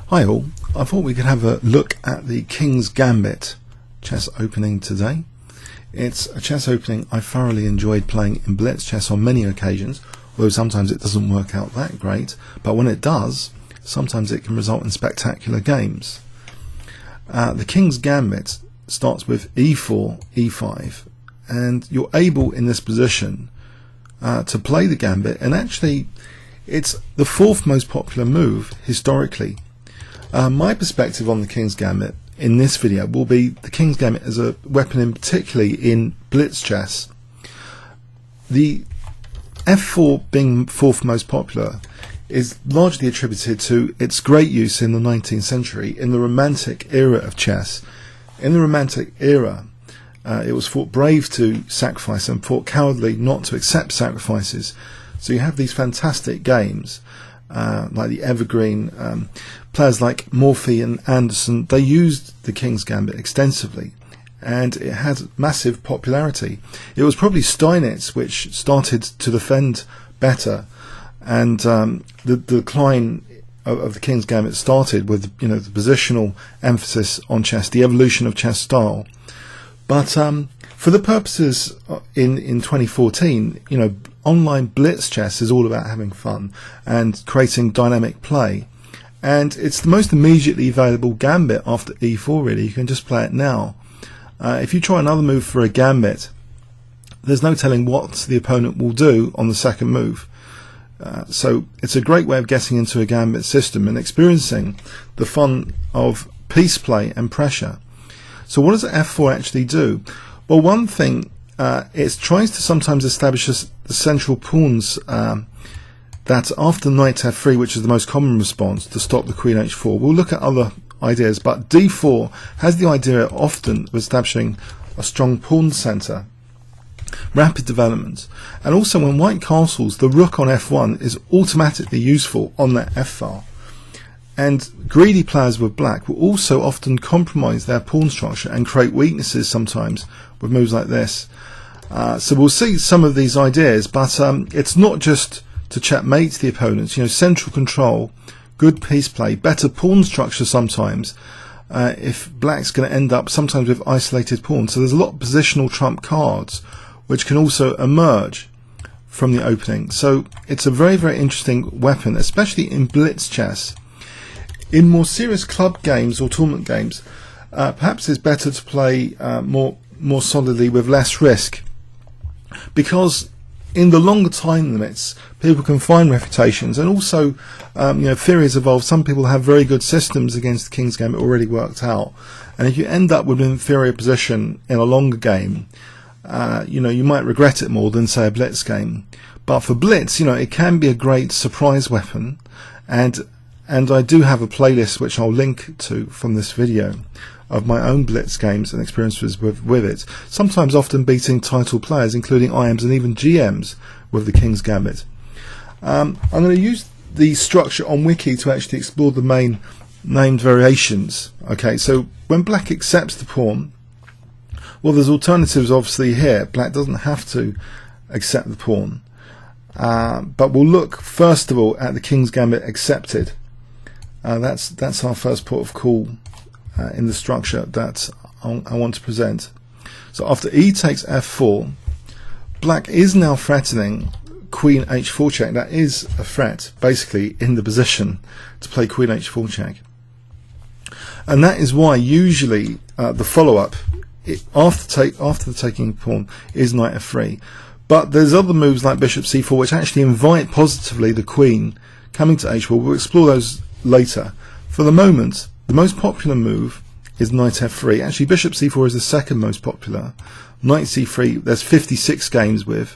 Hi all, I thought we could have a look at the King's Gambit chess opening today. It's a chess opening I thoroughly enjoyed playing in blitz chess on many occasions, although sometimes it doesn't work out that great, but when it does, sometimes it can result in spectacular games. The King's Gambit starts with e4, e5, and you're able in this position to play the Gambit, and actually it's the fourth most popular move historically. My perspective on the King's Gambit in this video will be the King's Gambit as a weapon particularly in blitz chess. The f4 being fourth most popular is largely attributed to its great use in the 19th century in the Romantic era of chess. In the Romantic era, it was thought brave to sacrifice and thought cowardly not to accept sacrifices. So you have these fantastic games like the Evergreen. Players like Morphy and Anderson, they used the King's Gambit extensively, and it had massive popularity. It was probably Steinitz which started to defend better, and the decline of the King's Gambit started with the positional emphasis on chess, the evolution of chess style. But for the purposes in 2014, online blitz chess is all about having fun and creating dynamic play. And it's the most immediately available gambit after e4 really. You can just play it now. If you try another move for a gambit, there's no telling what the opponent will do on the second move. So it's a great way of getting into a gambit system and experiencing the fun of piece play and pressure. So what does f4 actually do? Well, one thing, it tries to sometimes establish the central pawns that after knight f3, which is the most common response, to stop the queen h4. We'll look at other ideas, but d4 has the idea often of establishing a strong pawn centre, rapid development, and also when white castles, the rook on f1 is automatically useful on that f-file. And greedy players with black will also often compromise their pawn structure and create weaknesses sometimes with moves like this. So we'll see some of these ideas, but it's not just to checkmate the opponents. Central control, good piece play, better pawn structure sometimes, if black's going to end up sometimes with isolated pawns. So there's a lot of positional trump cards which can also emerge from the opening. So it's a very, very interesting weapon, especially in blitz chess. In more serious club games or tournament games, perhaps it's better to play more solidly with less risk, because in the longer time limits, people can find reputations, and also, theories evolve. Some people have very good systems against the King's Gambit already worked out, and if you end up with an inferior position in a longer game, you might regret it more than say a blitz game. But for blitz, it can be a great surprise weapon, and I do have a playlist which I'll link to from this video of my own blitz games and experiences with it, sometimes often beating title players including IMs and even GMs with the King's Gambit. I'm going to use the structure on wiki to actually explore the main named variations. Okay, so when black accepts the pawn, well, there's alternatives obviously here. Black doesn't have to accept the pawn, but we'll look first of all at the King's Gambit accepted. That's our first port of call in the structure that I want to present. So after e takes f4, black is now threatening queen h4 check. That is a threat basically in the position to play queen h4 check, and that is why usually the follow-up after the taking pawn is knight f3. But there's other moves like bishop c4 which actually invite positively the queen coming to h4. We'll explore those later. For the moment, the most popular move is knight f3. Actually, bishop c4 is the second most popular. Knight c3 there's 56 games with,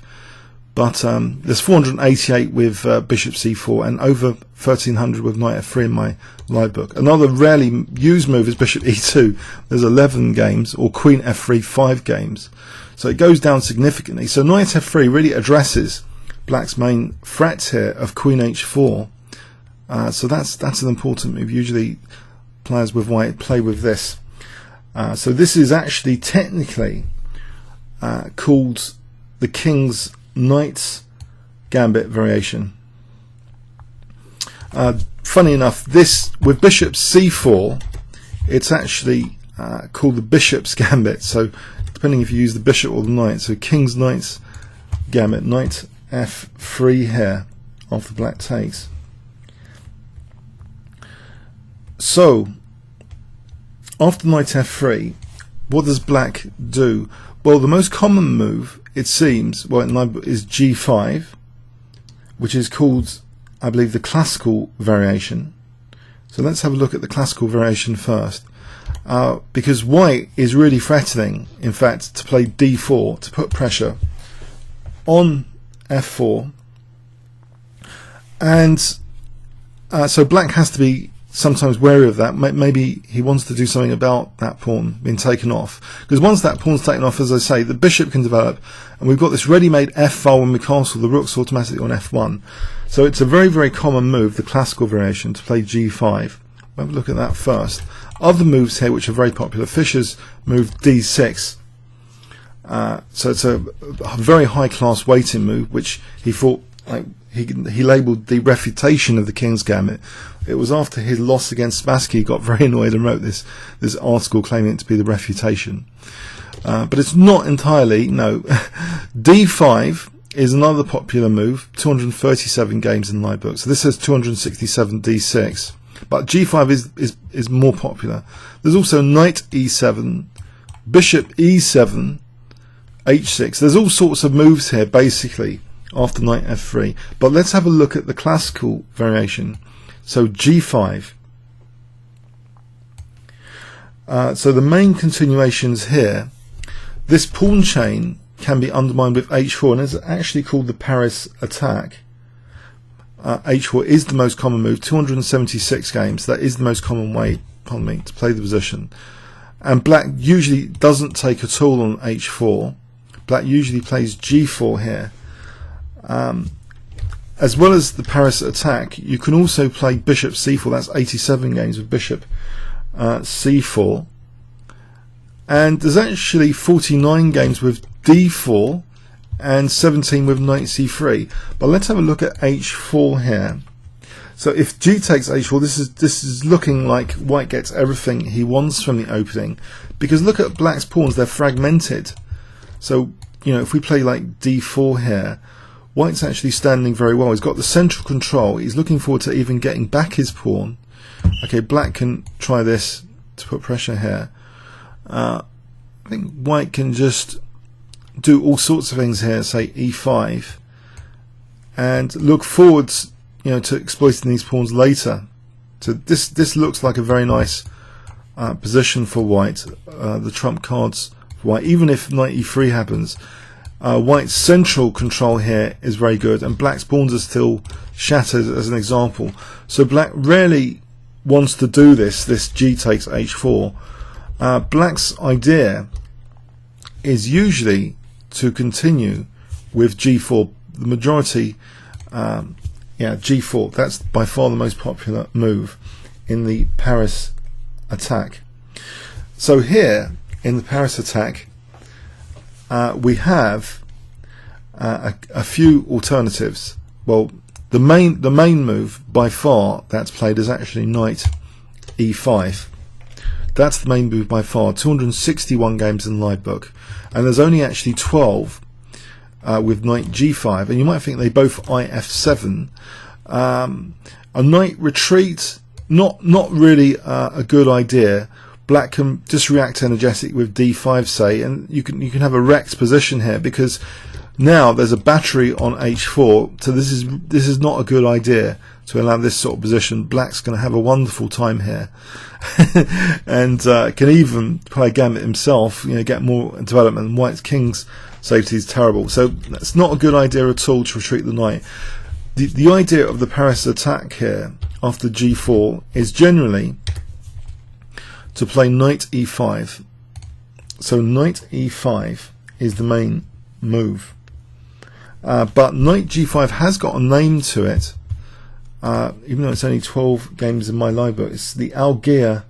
but there's 488 with bishop c4 and over 1300 with knight f3 in my live book. Another rarely used move is bishop e2. There's 11 games, or queen f3 5 games. So it goes down significantly. So knight f3 really addresses black's main threat here of queen h4. So that's an important move. Usually players with white play with this. So this is actually technically called the King's Knight's Gambit variation. funny enough, this with bishop c4, it's actually called the bishop's gambit. So depending if you use the bishop or the knight, so king's knight's gambit, knight f3 here after black takes. So after knight f3, what does black do? Well, the most common move, it seems, well, is g5, which is called, I believe, the classical variation. So let's have a look at the classical variation first, because white is really threatening, in fact, to play d4 to put pressure on f4, and so black has to be sometimes wary of that. Maybe he wants to do something about that pawn being taken off, because once that pawn's taken off, as I say, the bishop can develop, and we've got this ready-made f file when we castle, the rook's automatically on f1. So it's a very, very common move, the classical variation, to play g5. We'll have a look at that first. Other moves here which are very popular, Fischer's move d6. So it's a very high-class waiting move, which he thought, he labelled the refutation of the King's Gambit. It was after his loss against Spassky he got very annoyed and wrote this article claiming it to be the refutation. But it's not entirely, no. d5 is another popular move, 237 games in live books. So this says 267 d6. But g5 is more popular. There's also knight e7, bishop e7, h6. There's all sorts of moves here, basically, after knight f3. But let's have a look at the classical variation. So g5. So the main continuations here, this pawn chain can be undermined with h4, and it's actually called the Paris attack. h4 is the most common move, 276 games. That is the most common way, pardon me, to play the position. And black usually doesn't take at all on h4. Black usually plays g4 here. As well as the Paris attack, you can also play bishop c4. That's 87 games with bishop c4. And there's actually 49 games with d4 and 17 with knight c3. But let's have a look at h4 here. So if g takes h4, this is looking like white gets everything he wants from the opening, because look at black's pawns, they're fragmented. So, you know, if we play like d4 here, white's actually standing very well. He's got the central control. He's looking forward to even getting back his pawn. Okay, black can try this to put pressure here. I think white can just do all sorts of things here, say e5, and look forwards, you know, to exploiting these pawns later. So this looks like a very nice position for white. The trump cards for white, even if knight e3 happens. White's central control here is very good, and black's pawns are still shattered, as an example. So black rarely wants to do this g takes h4. Black's idea is usually to continue with g4. The majority, g4. That's by far the most popular move in the Paris attack. So here in the Paris attack, we have a few alternatives. Well, the main move by far that's played is actually knight e5. That's the main move by far. 261 games in the live book, and there's only actually 12 with knight g5. And you might think they both if7. A knight retreat, not really a good idea. Black can just react energetic with d5, say, and you can have a wrecked position here, because now there's a battery on h4. So this is not a good idea to allow this sort of position. Black's going to have a wonderful time here, and can even play Gambit himself. You know, get more development. And white's king's safety is terrible, so that's not a good idea at all to retreat the knight. The idea of the Paris attack here after g4 is generally to play knight e5. So knight e5 is the main move, but knight g5 has got a name to it, even though it's only 12 games in my live book. It's the Algier,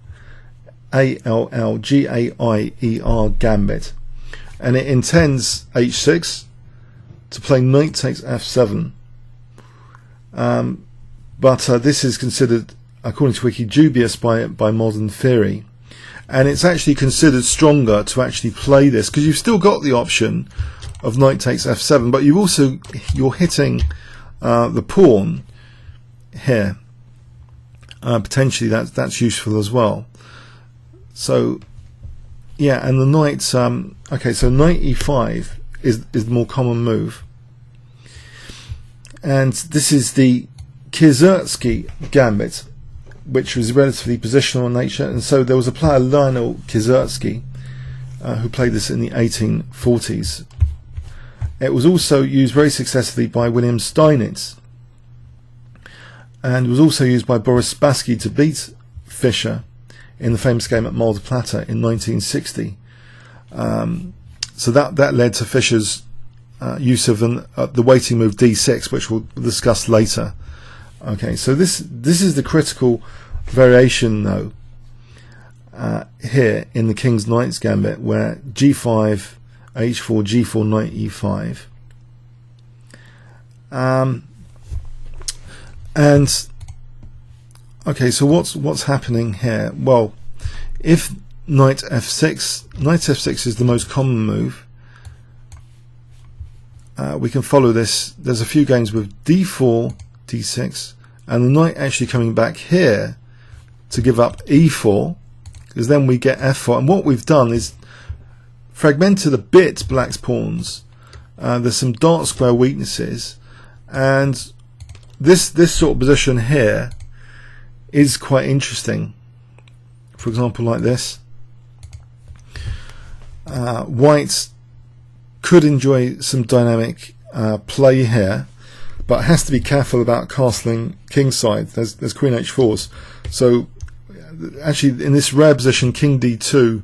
Allgaier Gambit, and it intends h6 to play knight takes f7. but this is considered, according to Wiki, dubious by modern theory, and it's actually considered stronger to actually play this, because you've still got the option of knight takes f7, but you're hitting the pawn here. Potentially that's useful as well. So yeah, and the knight, okay, so knight e5 is the more common move, and this is the Kingscrusher Gambit, which was relatively positional in nature, and so there was a player, Lionel Kingscrusher, who played this in the 1840s. It was also used very successfully by William Steinitz, and was also used by Boris Spassky to beat Fischer in the famous game at Mar del Plata in 1960. So that led to Fischer's use of the waiting move d6, which we'll discuss later. Okay, so this is the critical variation though here in the King's Knights Gambit, where g5, h4, g4, knight e5. And okay, so what's happening here? Well, if knight f6 is the most common move, we can follow this. There's a few games with d4, d6, and the knight actually coming back here to give up e4, because then we get f4. And what we've done is fragmented a bit black's pawns. There's some dark square weaknesses, and this sort of position here is quite interesting. For example, like this, white could enjoy some dynamic play here, but has to be careful about castling kingside. There's queen h4s, so actually in this rare position, king d2.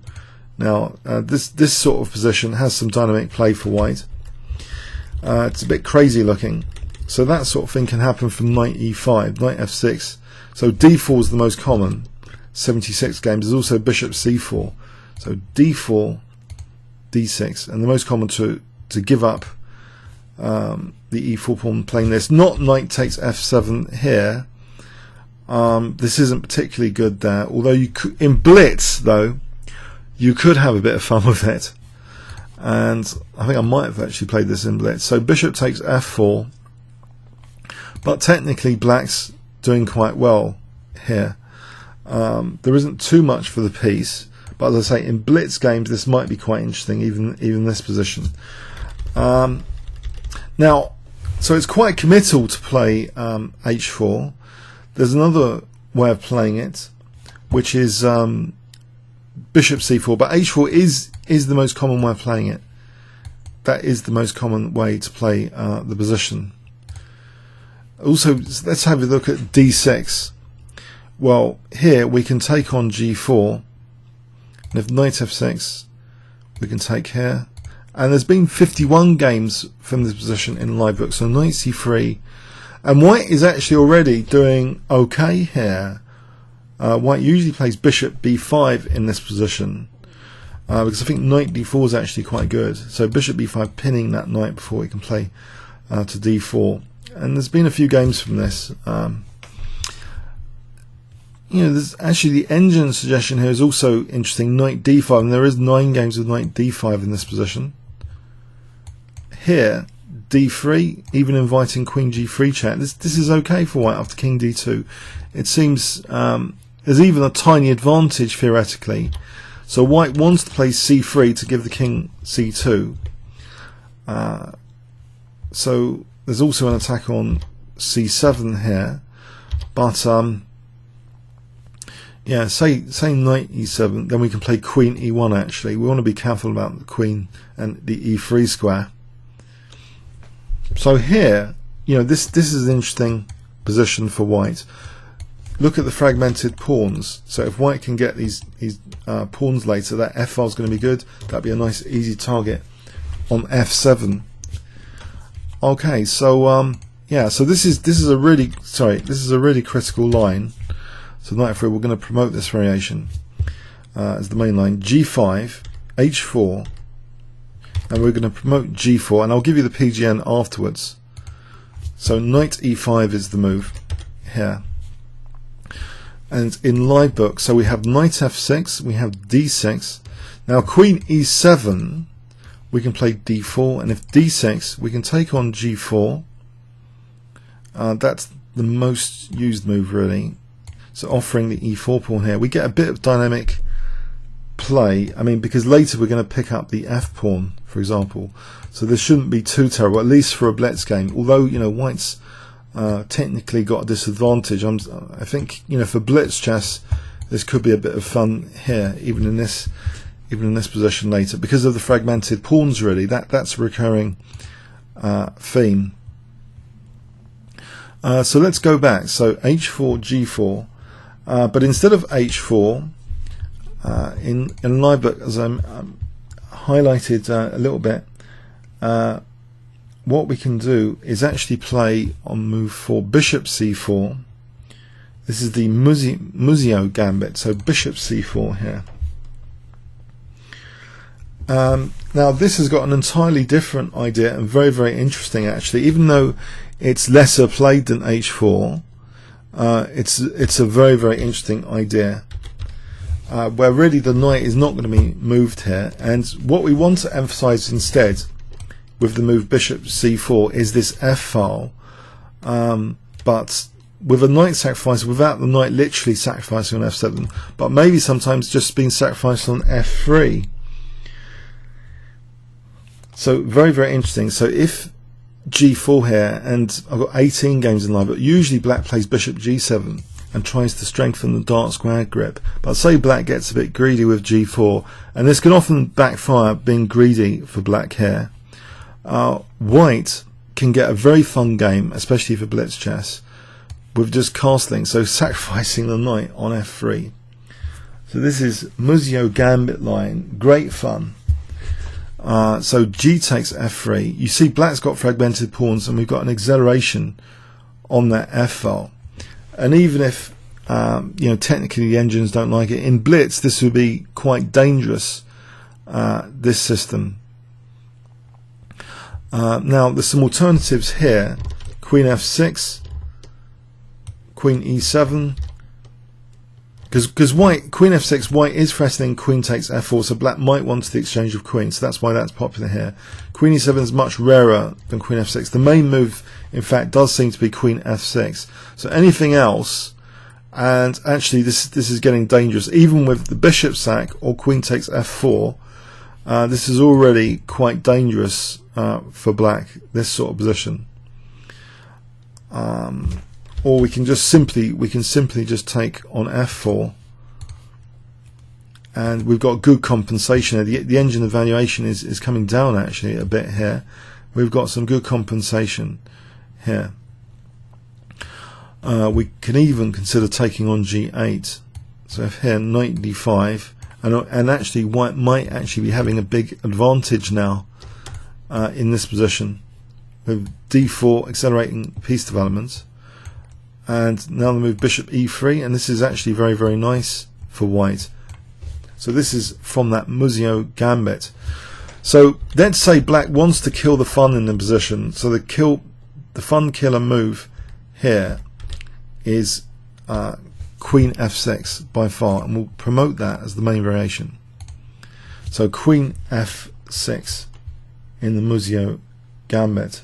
Now this sort of position has some dynamic play for white. It's a bit crazy looking, so that sort of thing can happen from knight e5, knight f6. So d4 is the most common, 76 games. There's also bishop c4, so d4, d6, and the most common to give up the e4 pawn playing this. Not knight takes f7 here. This isn't particularly good there, although you could, in blitz though, you could have a bit of fun with it, and I think I might have actually played this in blitz. So bishop takes f4, but technically black's doing quite well here. There isn't too much for the piece, but as I say, in blitz games this might be quite interesting, even this position. Now, so it's quite committal to play h4. There's another way of playing it, which is bishop c4, but h4 is the most common way of playing it. That is the most common way to play the position. Also, let's have a look at d6. Well, here we can take on g4, and if knight f6, we can take here. And there's been 51 games from this position in live book, so knight c3, and white is actually already doing okay here. White usually plays bishop b5 in this position, because I think knight d4 is actually quite good. So bishop b5, pinning that knight before he can play to d4. And there's been a few games from this. There's actually the engine suggestion here is also interesting. Knight d5, and there is 9 games with knight d5 in this position. Here, d3, even inviting queen g3 check. This is okay for white after king d2. It seems there's even a tiny advantage theoretically. So white wants to play c3 to give the king c2. So there's also an attack on c7 here, but yeah, say knight e7, then we can play queen e1. Actually, we want to be careful about the queen and the e3 square. So here, this is an interesting position for white. Look at the fragmented pawns. So if white can get these pawns later, that f file is going to be good. That'd be a nice easy target on f7. Okay, so yeah, so this is a really critical line. So knight f3, we're going to promote this variation as the main line. g5, h4, and we're going to promote g4, and I'll give you the PGN afterwards. So knight e5 is the move here. And in live book, so we have knight f6, we have d6. Now queen e7, we can play d4, and if d6, we can take on g4. That's the most used move really. So offering the e4 pawn here, we get a bit of dynamic play. I mean, because later we're going to pick up the f pawn, for example. So this shouldn't be too terrible, at least for a blitz game. Although, you know, white's technically got a disadvantage. I think, you know, for blitz chess, this could be a bit of fun here, even in this position later, because of the fragmented pawns. Really, that's a recurring theme. So let's go back. So h4, g4, but instead of h4, in live book, as I'm highlighted a little bit, what we can do is actually play on move 4 bishop c4. This is the Muzio Gambit, so bishop c4 here. Now this has got an entirely different idea and very, very interesting actually. Even though it's lesser played than h4, it's a very, very interesting idea, where really the knight is not going to be moved here, and what we want to emphasize instead with the move bishop c4 is this f file, but with a knight sacrifice, without the knight literally sacrificing on f7, but maybe sometimes just being sacrificed on f3. So very, very interesting. So if g4 here, and I've got 18 games in live, but usually black plays bishop g7 and tries to strengthen the dark square grip. But say black gets a bit greedy with g4, and this can often backfire being greedy for black here. White can get a very fun game, especially for blitz chess, with just castling, so sacrificing the knight on f3. So this is Muzio Gambit line, great fun. So g takes f3. You see black's got fragmented pawns, and we've got an acceleration on that f file. And even if you know, technically the engines don't like it, in blitz this would be quite dangerous, this system. Now there's some alternatives here. Queen f6, queen e7, because white, queen f6, white is threatening queen takes f4, so black might want the exchange of queens, so that's why that's popular here. Queen e7 is much rarer than queen f6. The main move, in fact, does seem to be queen f6. So anything else, and actually this is getting dangerous, even with the bishop sack or queen takes f4, this is already quite dangerous for black, this sort of position. Or we can simply just take on f4, and we've got good compensation. The engine evaluation is coming down actually a bit here. We've got some good compensation here. We can even consider taking on g8. So if here knight d5, and actually white might actually be having a big advantage now in this position, with d4 accelerating piece development. And now the move bishop e3, and this is actually very, very nice for white. So this is from that Muzio Gambit. So let's say black wants to kill the fun in the position. So the fun killer move here is queen f6 by far, and we'll promote that as the main variation. So queen f6 in the Muzio Gambit.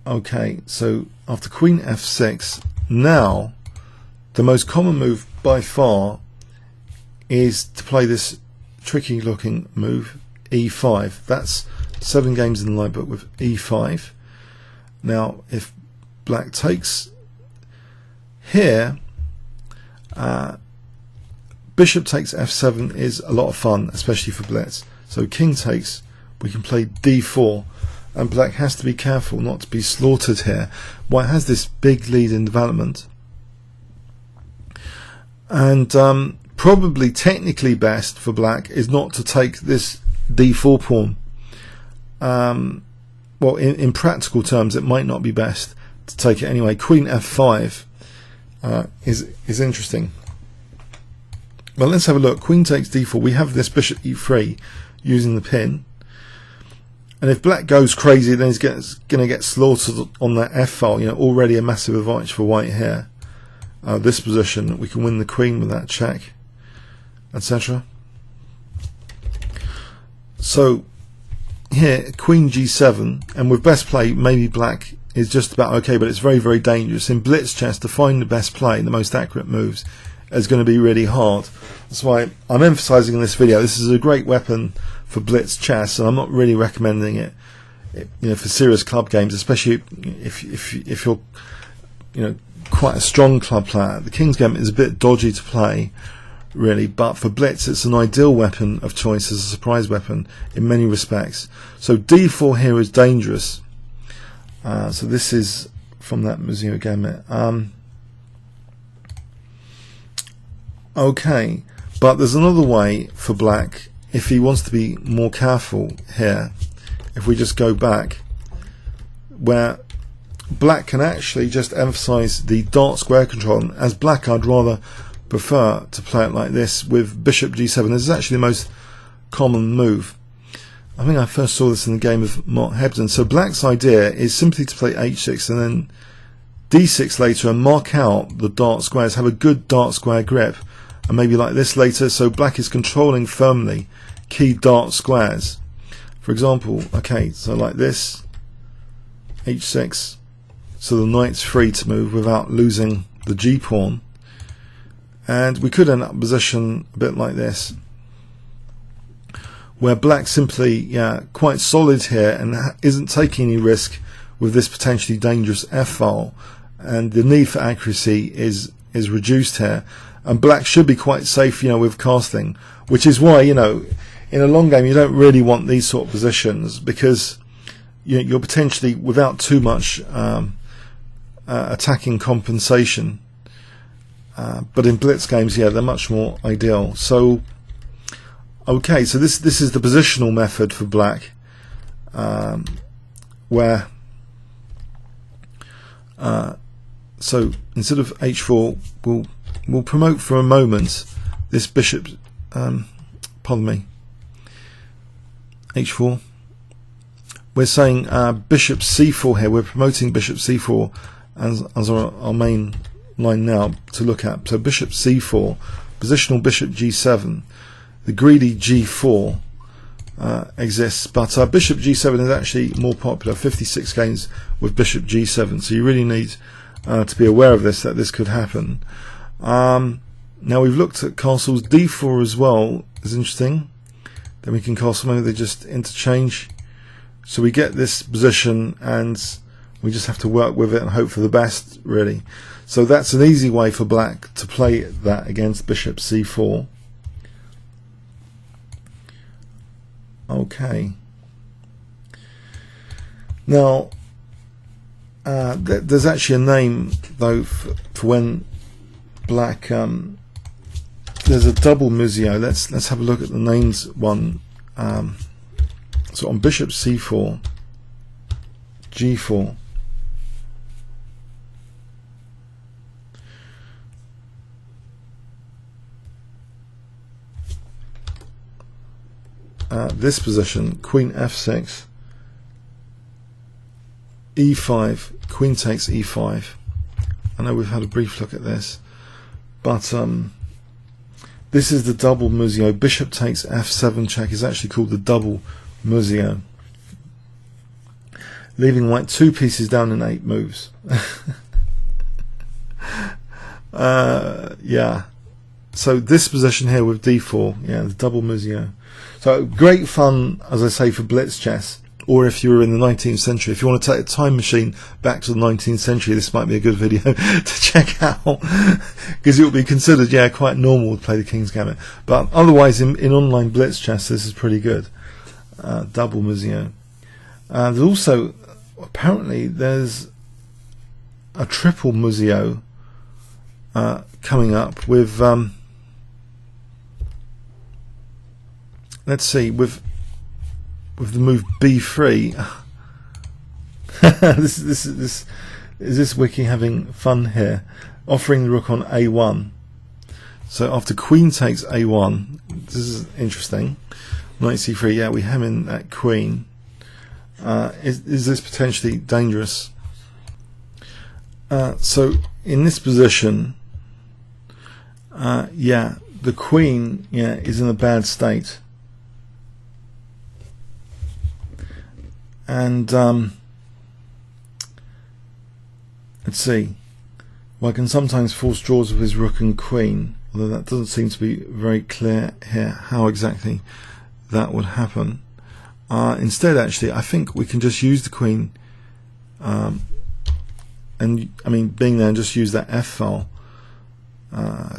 Okay, so after queen f6, now the most common move by far is to play this tricky looking move e5. That's 7 games in the live book with e5. Now if black takes here, bishop takes f7 is a lot of fun, especially for blitz. So king takes, we can play d4, and black has to be careful not to be slaughtered here. White has this big lead in development, and probably technically best for black is not to take this d4 pawn. Well, in practical terms it might not be best to take it anyway. Queen f5 is interesting. Well, let's have a look. Queen takes d4. We have this bishop e3 using the pin. And if black goes crazy, then he's going to get slaughtered on that f file. You know, already a massive advantage for white here. This position, we can win the queen with that check, etc. So here, queen g7, and with best play, maybe black is just about okay, but it's very, very dangerous. In blitz chess, to find the best play, the most accurate moves, is going to be really hard. That's why I'm emphasizing in this video, this is a great weapon for blitz chess, and I'm not really recommending it, you know, for serious club games, especially if you're, you know, quite a strong club player. The King's Gambit is a bit dodgy to play, really, but for blitz it's an ideal weapon of choice as a surprise weapon in many respects. So d4 here is dangerous. So this is from that Museo Gambit. Okay, but there's another way for black if he wants to be more careful here. If we just go back, where black can actually just emphasize the dark square control, and as black I'd rather prefer to play it like this with bishop g7. This is actually the most common move. I think I first saw this in the game of Mark Hebden. So black's idea is simply to play h6 and then d6 later and mark out the dark squares, have a good dark square grip, and maybe like this later, so black is controlling firmly key dark squares. For example, okay, so like this, h6, so the knight's free to move without losing the g pawn, and we could end up in a position a bit like this, where black simply, quite solid here and isn't taking any risk with this potentially dangerous f file, and the need for accuracy is reduced here, and black should be quite safe, you know, with casting, which is why, you know, in a long game you don't really want these sort of positions, because you're potentially without too much attacking compensation, but in blitz games, yeah, they're much more ideal. So okay, so this is the positional method for black, where so instead of h4, we'll promote for a moment this bishop, pardon me, h4. We're saying bishop c4 here. We're promoting bishop c4 as our main line now to look at. So bishop c4, positional bishop g7, the greedy g4 exists, but bishop g7 is actually more popular. 56 games with bishop g7, so you really need to be aware of this, that this could happen. Now we've looked at castles. d4 as well is interesting. Then we can castle, maybe they just interchange. So we get this position and we just have to work with it and hope for the best, really. So that's an easy way for black to play that against bishop c4. Okay. Now there's actually a name though for when black there's a double museo. Let's have a look at the names one. So on bishop c4, g4, this position, queen f6, e5, queen takes e5. I know we've had a brief look at this, but this is the double museo. Bishop takes f7 check is actually called the double museo, leaving white 2 pieces down in 8 moves. Yeah. So this position here with d4, yeah, the double museo. So great fun, as I say, for blitz chess, or if you were in the 19th century. If you want to take a time machine back to the 19th century, this might be a good video to check out, because it will be considered, yeah, quite normal to play the King's Gambit. But otherwise, in online blitz chess, this is pretty good. Double museo. There's also, apparently, there's a triple museo coming up with, let's see, with the move b3. Is this wiki having fun here? Offering the rook on a1. So after queen takes a1, this is interesting. Knight c3, yeah, we hem in that queen. Is this potentially dangerous? So in this position, yeah, the queen, yeah, is in a bad state, and let's see. Well, I can sometimes force draws with his rook and queen, although that doesn't seem to be very clear here how exactly that would happen. Instead, actually, I think we can just use the queen, and I mean, being there, and just use that F file.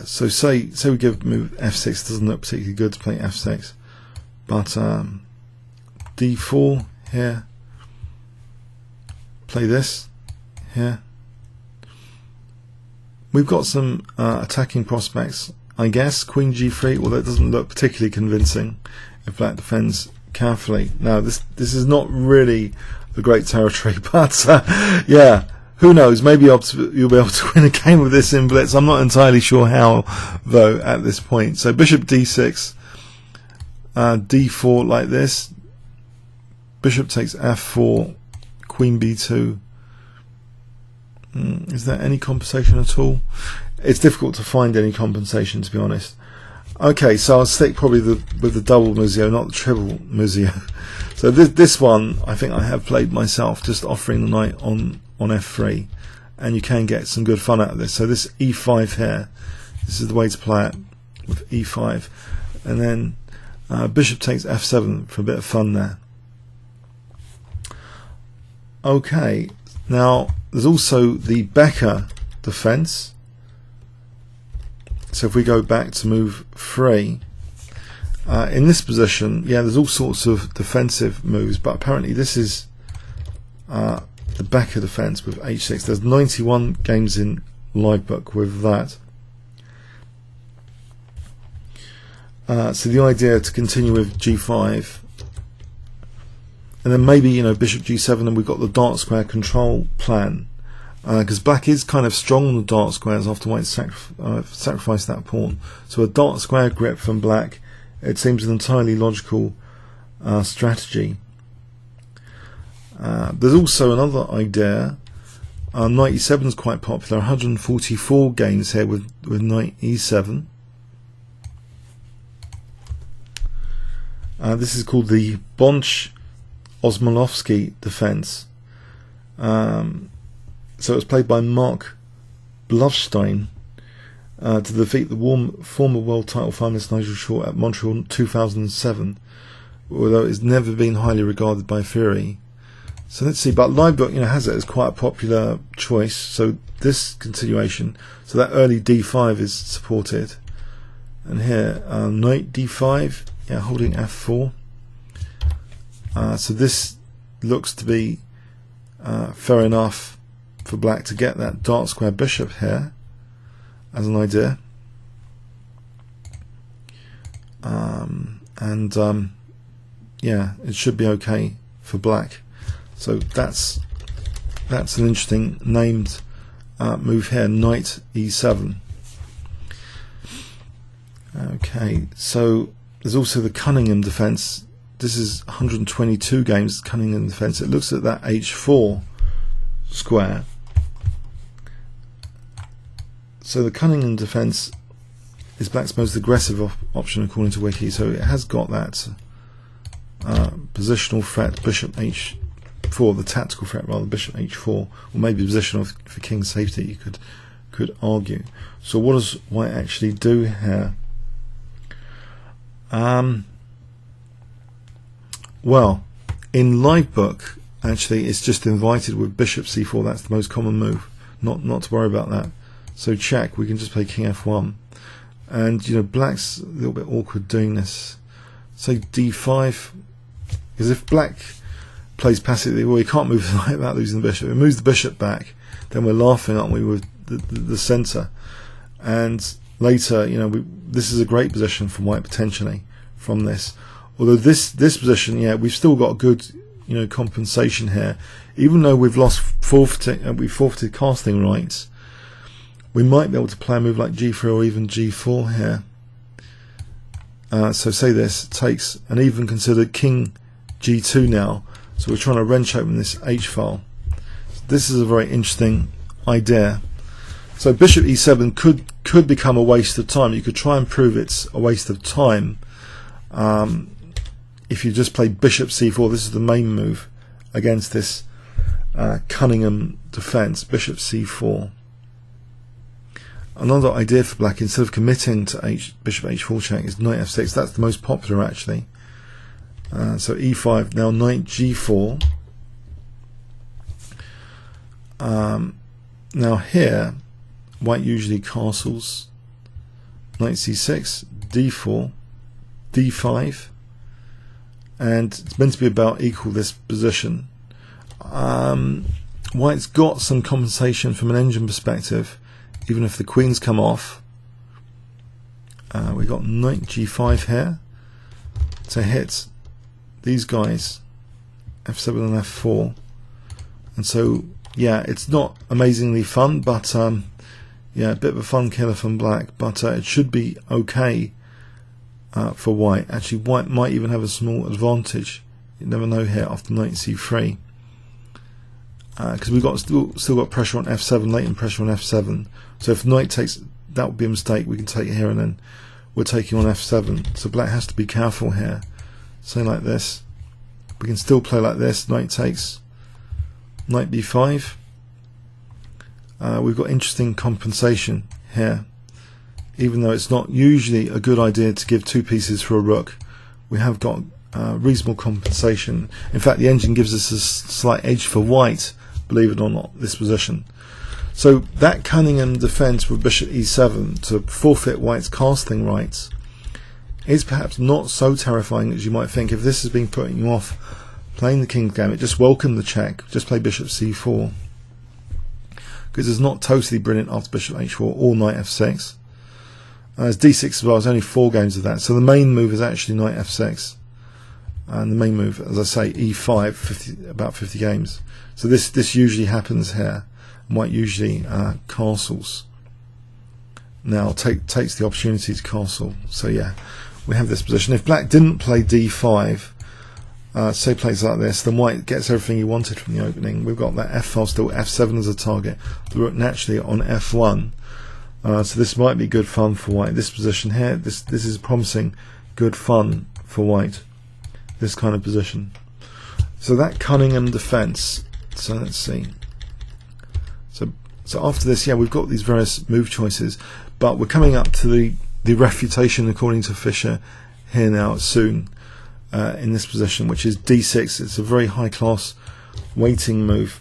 So say we give move F6, doesn't look particularly good to play F6, but D4 here, play this here. We've got some attacking prospects, I guess. Queen G3, although it doesn't look particularly convincing if black defends carefully. Now this is not really a great territory, but yeah, who knows, maybe you'll be able to win a game with this in blitz. I'm not entirely sure how, though, at this point. So bishop D6, D4 like this, bishop takes F4, queen B2. Is there any compensation at all? It's difficult to find any compensation, to be honest. Okay, so I'll stick probably with the double Muzio, not the triple Muzio. So this one I think I have played myself, just offering the knight on F3, and you can get some good fun out of this. So this E5 here, this is the way to play it, with E5, and then bishop takes F7 for a bit of fun there. Okay, now there's also the Becker defense. So if we go back to move 3, in this position, yeah, there's all sorts of defensive moves, but apparently this is the Becker defense with H6. There's 91 games in Livebook with that. So the idea to continue with G5, and then maybe, you know, bishop G7, and we've got the dark square control plan. Because black is kind of strong on the dark squares after white sacrificed that pawn. So a dark square grip from black, it seems an entirely logical strategy. There's also another idea. Knight E7 is quite popular. 144 games here with Knight E7. This is called the Bonch-Osmolovsky defense. So it was played by Mark Bluffstein to defeat the former world title finalist Nigel Short at Montreal 2007, although it's never been highly regarded by Fury. So let's see, but Livebook, you know, has it as quite a popular choice. So this continuation, so that early D5 is supported, and here Knight D5, yeah, holding F4. So this looks to be fair enough for black to get that dark square bishop here as an idea, yeah, it should be okay for black. So that's an interesting named move here, Knight E7. Okay, so there's also the Cunningham defense. This is 122 games Cunningham defense. It looks at that H4 square. So the Cunningham defense is black's most aggressive option according to Wiki. So it has got that positional threat, bishop H4, the tactical threat rather, bishop H4, or maybe positional for king safety, you could argue. So what does white actually do here? Well, in Livebook, actually, it's just invited with bishop C4. That's the most common move. Not to worry about that. So check. We can just play king F1, and you know, black's a little bit awkward doing this. Say D5, because if black plays passively, well, he can't move the knight without losing the bishop. If it moves the bishop back, then we're laughing, aren't we, with the centre. And later, you know, this is a great position for white potentially from this. Although this position, yeah, we've still got good, you know, compensation here. Even though we've forfeited casting rights, we might be able to play a move like G3 or even G4 here. So say this takes an even considered king G2 now. So we're trying to wrench open this H file. This is a very interesting idea. So bishop e7 could become a waste of time. You could try and prove it's a waste of time if you just play bishop c4. This is the main move against this Cunningham defense, bishop c4. Another idea for black, instead of committing to bishop h4 check, is knight f6. That's the most popular actually. So e5, now knight g4. Now here, white usually castles. Knight c6, d4, d5, and it's meant to be about equal this position. White's got some compensation from an engine perspective, even if the queens come off. We got knight g5 here to hit these guys, f7 and f4, and so yeah, it's not amazingly fun, but yeah, a bit of a fun killer from black, but it should be okay for white. Actually, white might even have a small advantage. You never know here after knight c3, because we've got still got pressure on f7, latent pressure on f7. So if knight takes, that would be a mistake. We can take it here, and then we're taking on f7. So black has to be careful here. Say like this. We can still play like this. Knight takes, knight b5. We've got interesting compensation here. Even though it's not usually a good idea to give two pieces for a rook, we have got reasonable compensation. In fact, the engine gives us a slight edge for white, believe it or not, this position. So that Cunningham defense with bishop e7 to forfeit white's casting rights is perhaps not so terrifying as you might think. If this has been putting you off playing the King's Gambit, just welcome the check, just play bishop c4, because it's not totally brilliant after bishop h4 or knight f6. As d6 as well, there's only 4 games of that. So the main move is actually knight f6, and the main move, as I say, e5, about 50 games. So this usually happens here. White usually castles. Now takes the opportunity to castle. So yeah, we have this position. If black didn't play d5, say plays like this, then white gets everything he wanted from the opening. We've got that f file still, f7 as a target, the rook naturally on f1. So this might be good fun for white. This position here, this is promising good fun for white, this kind of position. So that Cunningham defense. So let's see. So after this, yeah, we've got these various move choices, but we're coming up to the refutation according to Fischer here now soon in this position, which is d6. It's a very high class waiting move.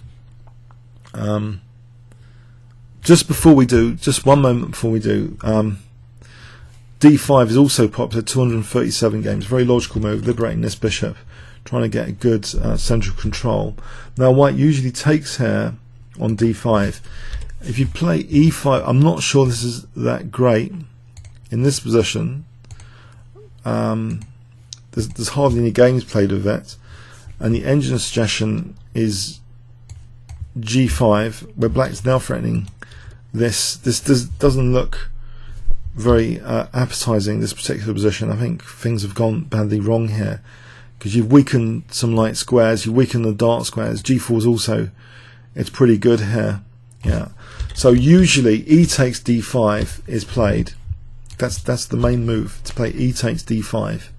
Just before we do, just one moment before we do, d5 is also popular, 237 games, very logical move, liberating this bishop, trying to get a good central control. Now white usually takes here on d5. If you play e5, I'm not sure this is that great in this position. There's hardly any games played with it, and the engine suggestion is g5, where black's now threatening this. This doesn't look very appetizing, this particular position. I think things have gone badly wrong here, because you've weakened some light squares, you weaken the dark squares. g4 is also, it's pretty good here. Yeah. So usually e takes d5 is played. That's the main move, to play e takes d5.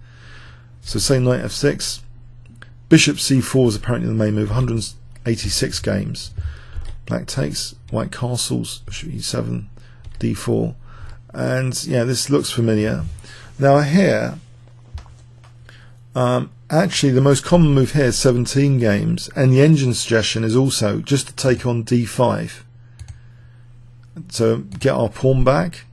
So say knight f6, bishop c4 is apparently the main move, 186 games. Black takes, white castles, bishop e7, d4, and yeah, this looks familiar. Now here, actually the most common move here is 17 games, and the engine suggestion is also just to take on d5. So get our pawn back,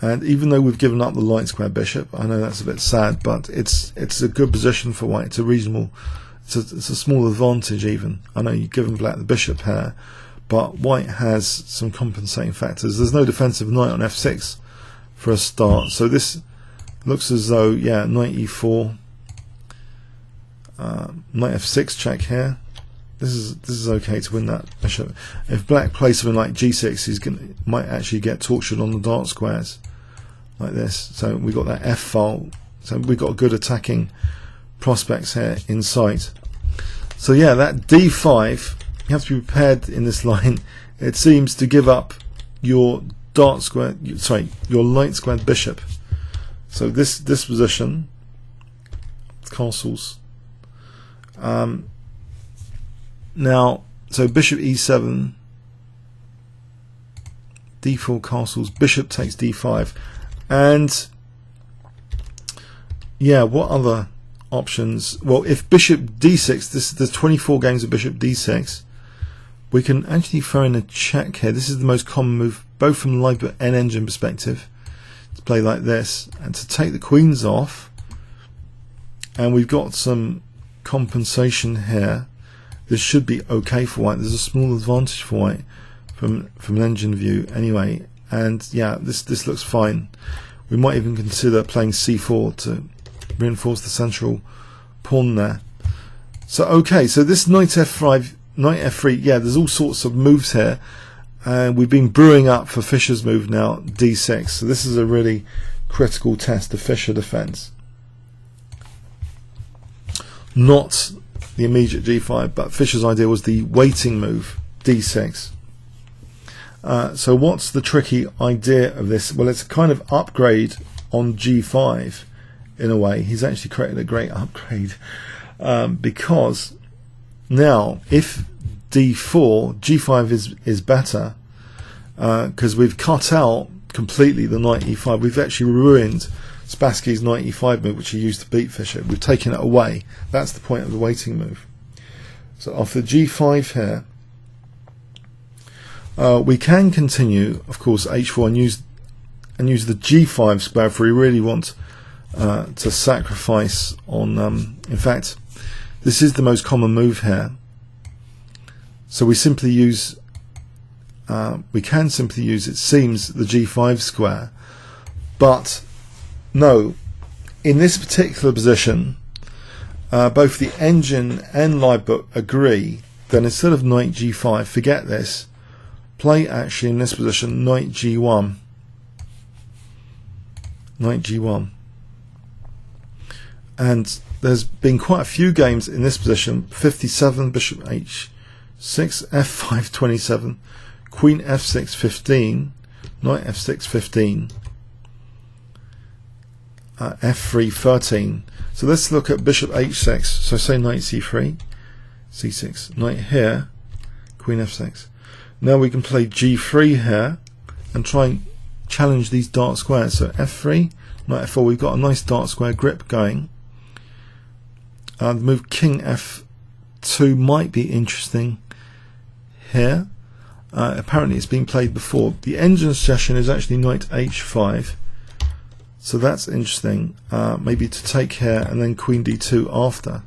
and even though we've given up the light square bishop, I know that's a bit sad, but it's a good position for white. It's a reasonable, it's a small advantage even. I know you've given black the bishop here, but white has some compensating factors. There's no defensive knight on f6 for a start, so this looks as though, yeah, knight e4, knight f6 check here. This is okay to win that bishop. If black plays something like g6, he's might actually get tortured on the dark squares like this. So we got that f file. So we got good attacking prospects here in sight. So yeah, that d5, you have to be prepared in this line. It seems to give up your your light squared bishop. So this position, castles. Now, so bishop e7, d4 castles, bishop takes d5, and yeah, what other options? Well, if bishop d6, there's 24 games of bishop d6. We can actually throw in a check here. This is the most common move, both from live but end engine perspective, to play like this and to take the queens off. And we've got some compensation here. This should be okay for white. There's a small advantage for white from an engine view anyway. And yeah, this looks fine. We might even consider playing c4 to reinforce the central pawn there. So okay, so this knight f5, knight f3, yeah, there's all sorts of moves here, and we've been brewing up for Fischer's move now, d6. So this is a really critical test, the Fischer defense. Not the immediate g5, but Fischer's idea was the waiting move, d6. So what's the tricky idea of this? Well, it's a kind of upgrade on g5 in a way. He's actually created a great upgrade, because now if d4, g5 is better, because we've cut out completely the knight e5. We've actually ruined Spassky's knight e5 move, which he used to beat Fischer. We've taken it away. That's the point of the waiting move. So after g5 here, we can continue, of course, h4 and use the g5 square if we really want to sacrifice on. In fact, this is the most common move here. So we simply use. We can simply use, it seems, the g5 square, but no, in this particular position, both the engine and live book agree that instead of knight g5, forget this, play actually in this position knight g1. Knight g1. And there's been quite a few games in this position, 57, bishop h6, f5 27, queen f6 15, knight f6 15, f3 13. So let's look at bishop h6. So say knight c3, c6, knight here, queen f6. Now we can play g3 here and try and challenge these dark squares. So f3, knight f4. We've got a nice dark square grip going. The move king f2 might be interesting here. Apparently it's been played before. The engine suggestion is actually knight h5, so that's interesting. Maybe to take here and then queen d2 after.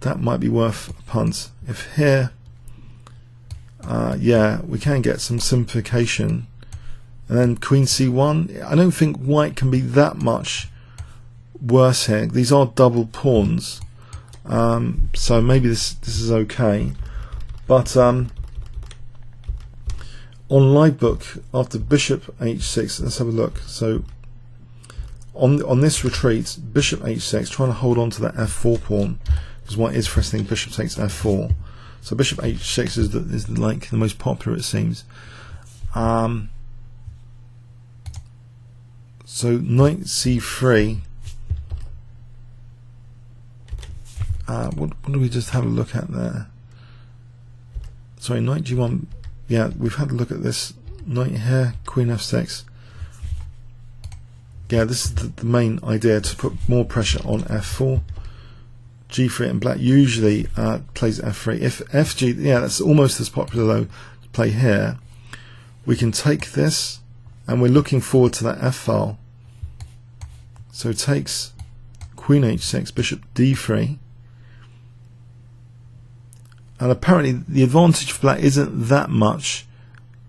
That might be worth a punt. If here, yeah, we can get some simplification, and then queen c1. I don't think white can be that much worse here. These are double pawns, so maybe this is okay, but on live book, after bishop h6, let's have a look. So on this retreat, bishop h6, trying to hold on to that f4 pawn, because white is threatening bishop takes f4. So bishop h6 is like the most popular, it seems. So knight c3. What do we just have a look at there? Sorry, knight g1. Yeah, we've had a look at this. Knight here, queen f6. Yeah, this is the main idea, to put more pressure on f4. g3, and black usually plays f3. If fg, yeah, that's almost as popular though to play here. We can take this, and we're looking forward to that f file. So it takes queen h6, bishop d3. And apparently the advantage for black isn't that much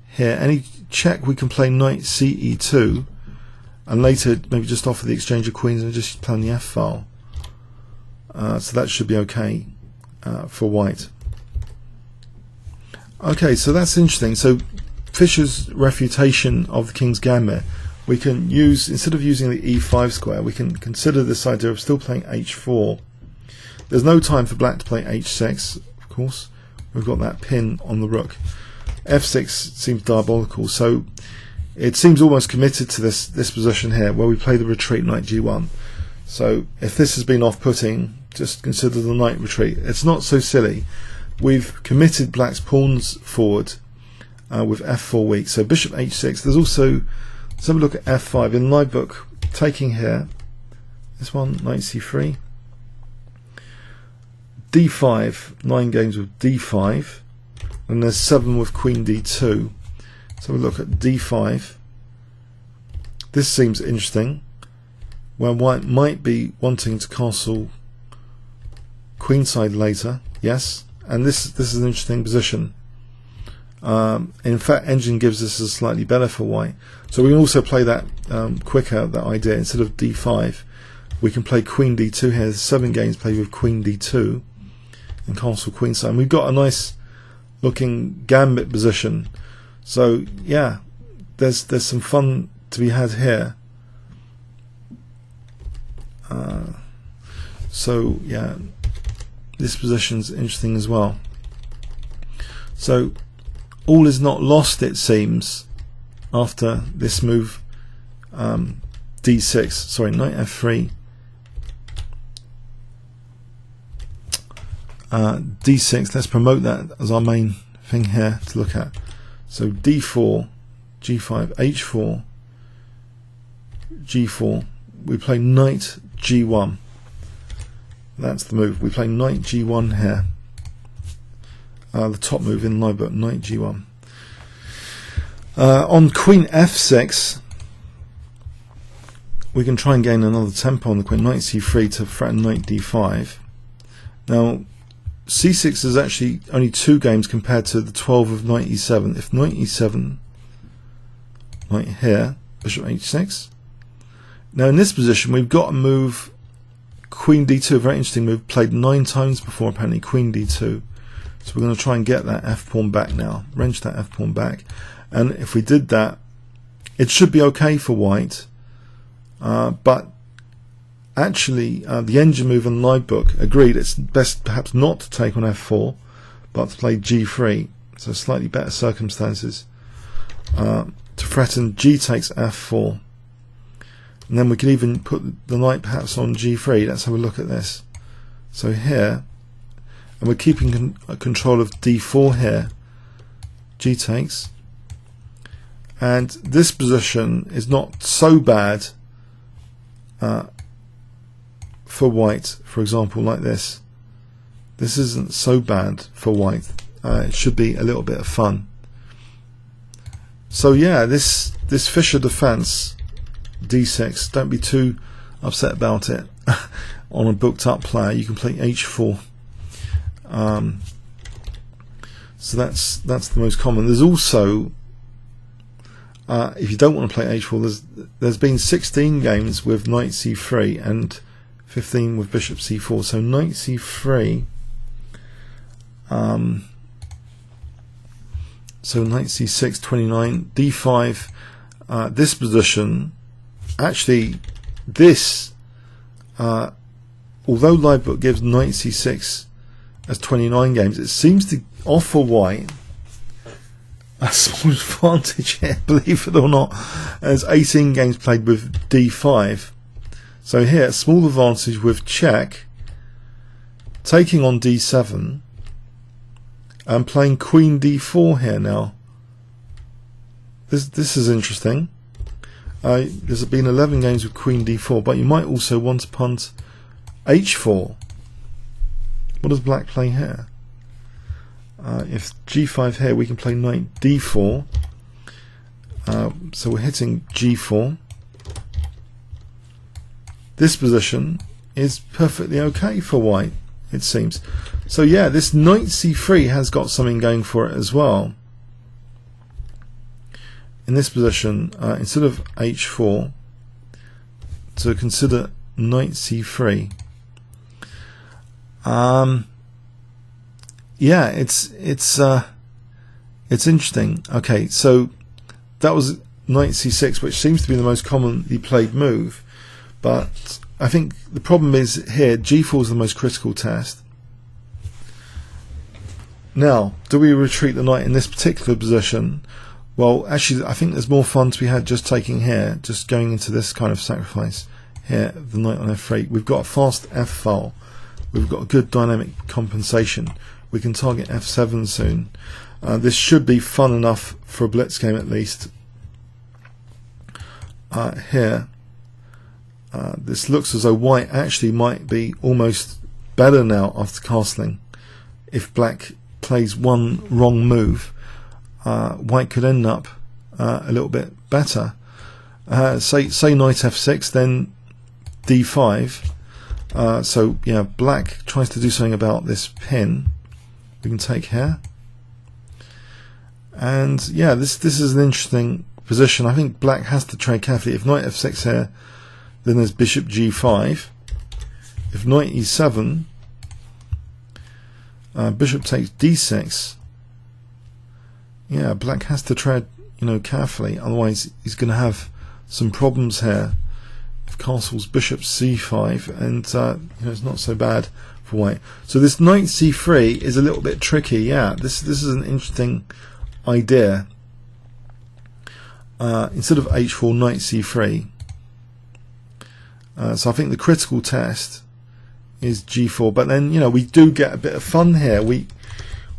here. Any check, we can play knight ce2, and later maybe just offer the exchange of queens and just play on the f file. So that should be okay for white. Okay, so that's interesting. So Fischer's refutation of the King's Gambit, we can use, instead of using the e5 square, we can consider this idea of still playing h4. There's no time for black to play h6, of course. We've got that pin on the rook. f6 seems diabolical, so it seems almost committed to this position here, where we play the retreat knight g1. So if this has been off-putting, just consider the knight retreat. It's not so silly. We've committed black's pawns forward with f4 weak. So bishop h6. There's also, let's have a look at f5 in live book. Taking here, this one, knight c3, d5, 9 games with d5, and there's 7 with queen d2. So we look at d5. This seems interesting, where white might be wanting to castle queenside later. Yes, and this is an interesting position. In fact, engine gives this as slightly better for white. So we can also play that quicker, that idea. Instead of d5, we can play queen d2 here. There's 7 games played with queen d2 and castle queenside. And we've got a nice looking gambit position. So yeah, there's some fun to be had here. So yeah, this position's interesting as well. So all is not lost, it seems, after this move. d6, sorry, knight f3, d6. Let's promote that as our main thing here to look at. So d4, g5, h4, g4. We play knight g1. That's the move. We play knight g1 here. The top move in live book, knight g1. On queen f6, we can try and gain another tempo on the queen. Knight c3 to threaten knight d5. Now, c6 is actually only 2 games compared to the 12 of knight e7. If knight e7, knight here, bishop h6. Now in this position, we've got a move, queen d2, a very interesting move, played 9 times before apparently, queen d2. So we're going to try and get that f-pawn back now, wrench that f-pawn back. And if we did that, it should be okay for white. But actually, the engine move in live book agreed it's best perhaps not to take on f4, but to play g3. So slightly better circumstances. To threaten g takes f4. And then we could even put the knight perhaps on g3. Let's have a look at this. So here, and we're keeping control of d4 here. G takes. And this position is not so bad for white, for example, like this. This isn't so bad for white. It should be a little bit of fun. So yeah, this Fischer defense, d6, don't be too upset about it. On a booked up player, you can play h4. So that's the most common. There's also, if you don't want to play h4, there's been 16 games with knight c3 and 15 with bishop c4. So knight c3, so knight c6, 29, d5. This position, actually, this, although live book gives knight c6 as 29 games, it seems to offer white a small advantage here, believe it or not. There's 18 games played with d5. So here, small advantage with check, taking on d7, and playing queen d4 here now. This is interesting. There's been 11 games with queen d4, but you might also want to punt h4. What does black play here? If g5 here, we can play knight d4. So we're hitting g4. This position is perfectly okay for white, it seems. So yeah, this knight c3 has got something going for it as well. In this position, instead of h4, to consider knight c3. Yeah, it's interesting. Okay, so that was knight c6, which seems to be the most commonly played move. But I think the problem is here, g4 is the most critical test. Now, do we retreat the knight in this particular position? Well, actually, I think there's more fun to be had just taking here, just going into this kind of sacrifice here, the knight on f3. We've got a fast f file. We've got a good dynamic compensation. We can target f7 soon. This should be fun enough for a blitz game at least. Here, this looks as though white actually might be almost better now after castling. If black plays one wrong move, white could end up a little bit better. Say knight f6, then d5. So yeah, black tries to do something about this pin. We can take here, and yeah, this is an interesting position. I think black has to trade carefully. If knight f6 here, then there's bishop g5. If knight e7, bishop takes d6. Yeah, black has to tread, carefully. Otherwise, he's going to have some problems here. If castles bishop c5, and it's not so bad for white. So this knight c3 is a little bit tricky. Yeah, this is an interesting idea. Instead of h4, knight c3. So I think the critical test is g4, but then we do get a bit of fun here. We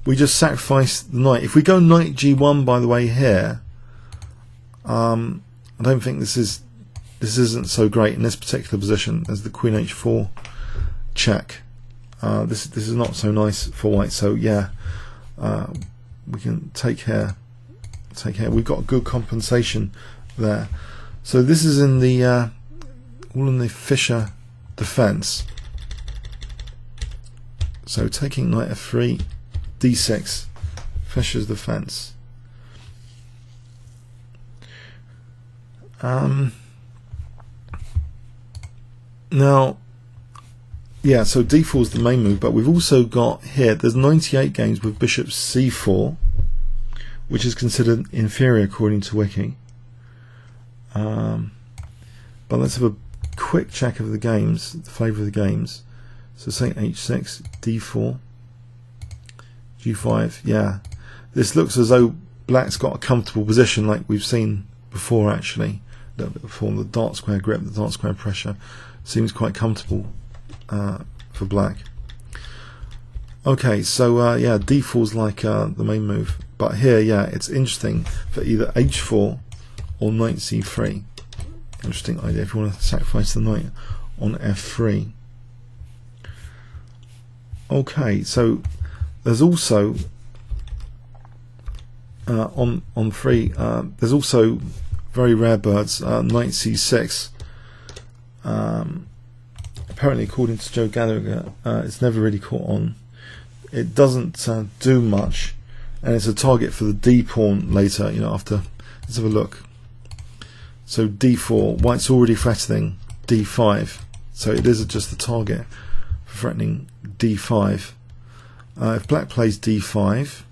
just sacrifice the knight. If we go knight g1, by the way, here, I don't think this isn't so great in this particular position as the queen h4 check. This is not so nice for white. So yeah, we can take here. We've got a good compensation there. So this is in the all in the Fischer defense. So taking knight f3, d6, Fischer's defense. Now, yeah, so d4 is the main move, but we've also got here, there's 98 games with bishop c4, which is considered inferior according to Wiki. But let's have a quick check of the games, the flavour of the games. So say h6, d4, g5. Yeah, this looks as though black's got a comfortable position, like we've seen before. Actually, a little bit before, the dark square grip, the dark square pressure seems quite comfortable for black. Okay, so yeah, d4 is like the main move, but here, yeah, it's interesting for either h4 or knight c3. Interesting idea if you want to sacrifice the knight on f3. Okay, so there's also on 3. There's also very rare birds. Knight c6. Apparently, according to Joe Gallagher, it's never really caught on. It doesn't do much, and it's a target for the d pawn later. After. Let's have a look. So d4, white's already threatening d5, so it is just the target for threatening d5. If black plays d5,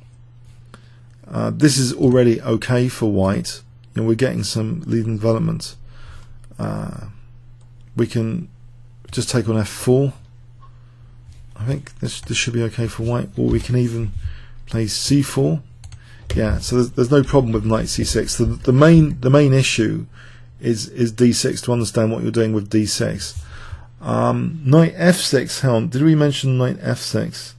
this is already okay for white. We're getting some leading development. We can just take on f4. I think this should be okay for white, or we can even play c4. Yeah, so there's no problem with knight c6. The main issue is d6, to understand what you're doing with d6. Knight f6. Hang on, did we mention knight f6?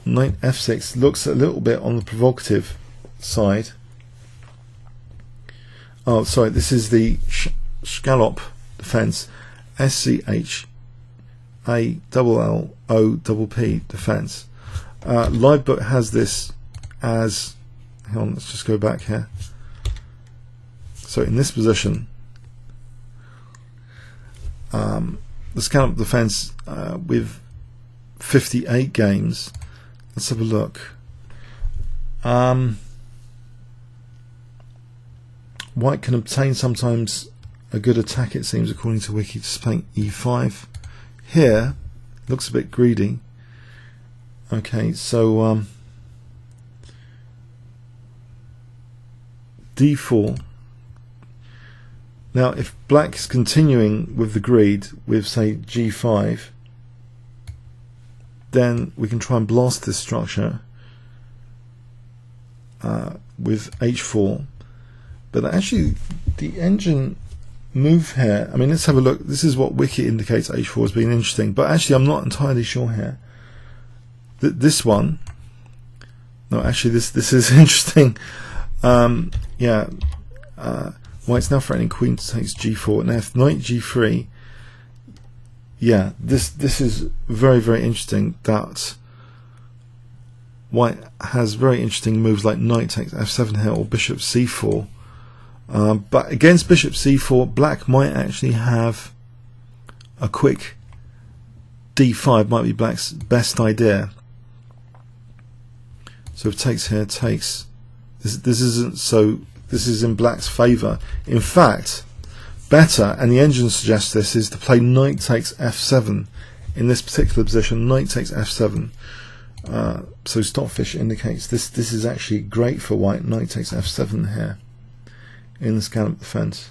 Knight f6 looks a little bit on the provocative side. Oh, sorry, this is the scallop defense. SCH ALLOPP defense. Live book has this as, hang on, let's just go back here. So in this position, the scallop defense with 58 games. Let's have a look. White can obtain sometimes a good attack, it seems, according to Wiki, just playing e5. Here, looks a bit greedy. Okay, so d4. Now if black is continuing with the greed with say g5, then we can try and blast this structure with h4. But actually the engine move here, I mean, let's have a look. This is what wiki indicates h4 as being interesting, but actually I'm not entirely sure here. This one, no, actually this is interesting. Yeah, white's now threatening queen takes g4. Now if knight g3, yeah, this is very, very interesting, that white has very interesting moves like knight takes f7 here, or bishop c4. But against bishop c4, black might actually have a quick d5, might be black's best idea. So if takes here, takes. This isn't so. This is in black's favour. In fact, better, and the engine suggests this, is to play knight takes f7 in this particular position. Knight takes f7. So Stockfish indicates this is actually great for white. Knight takes f7 here in the scallop defence.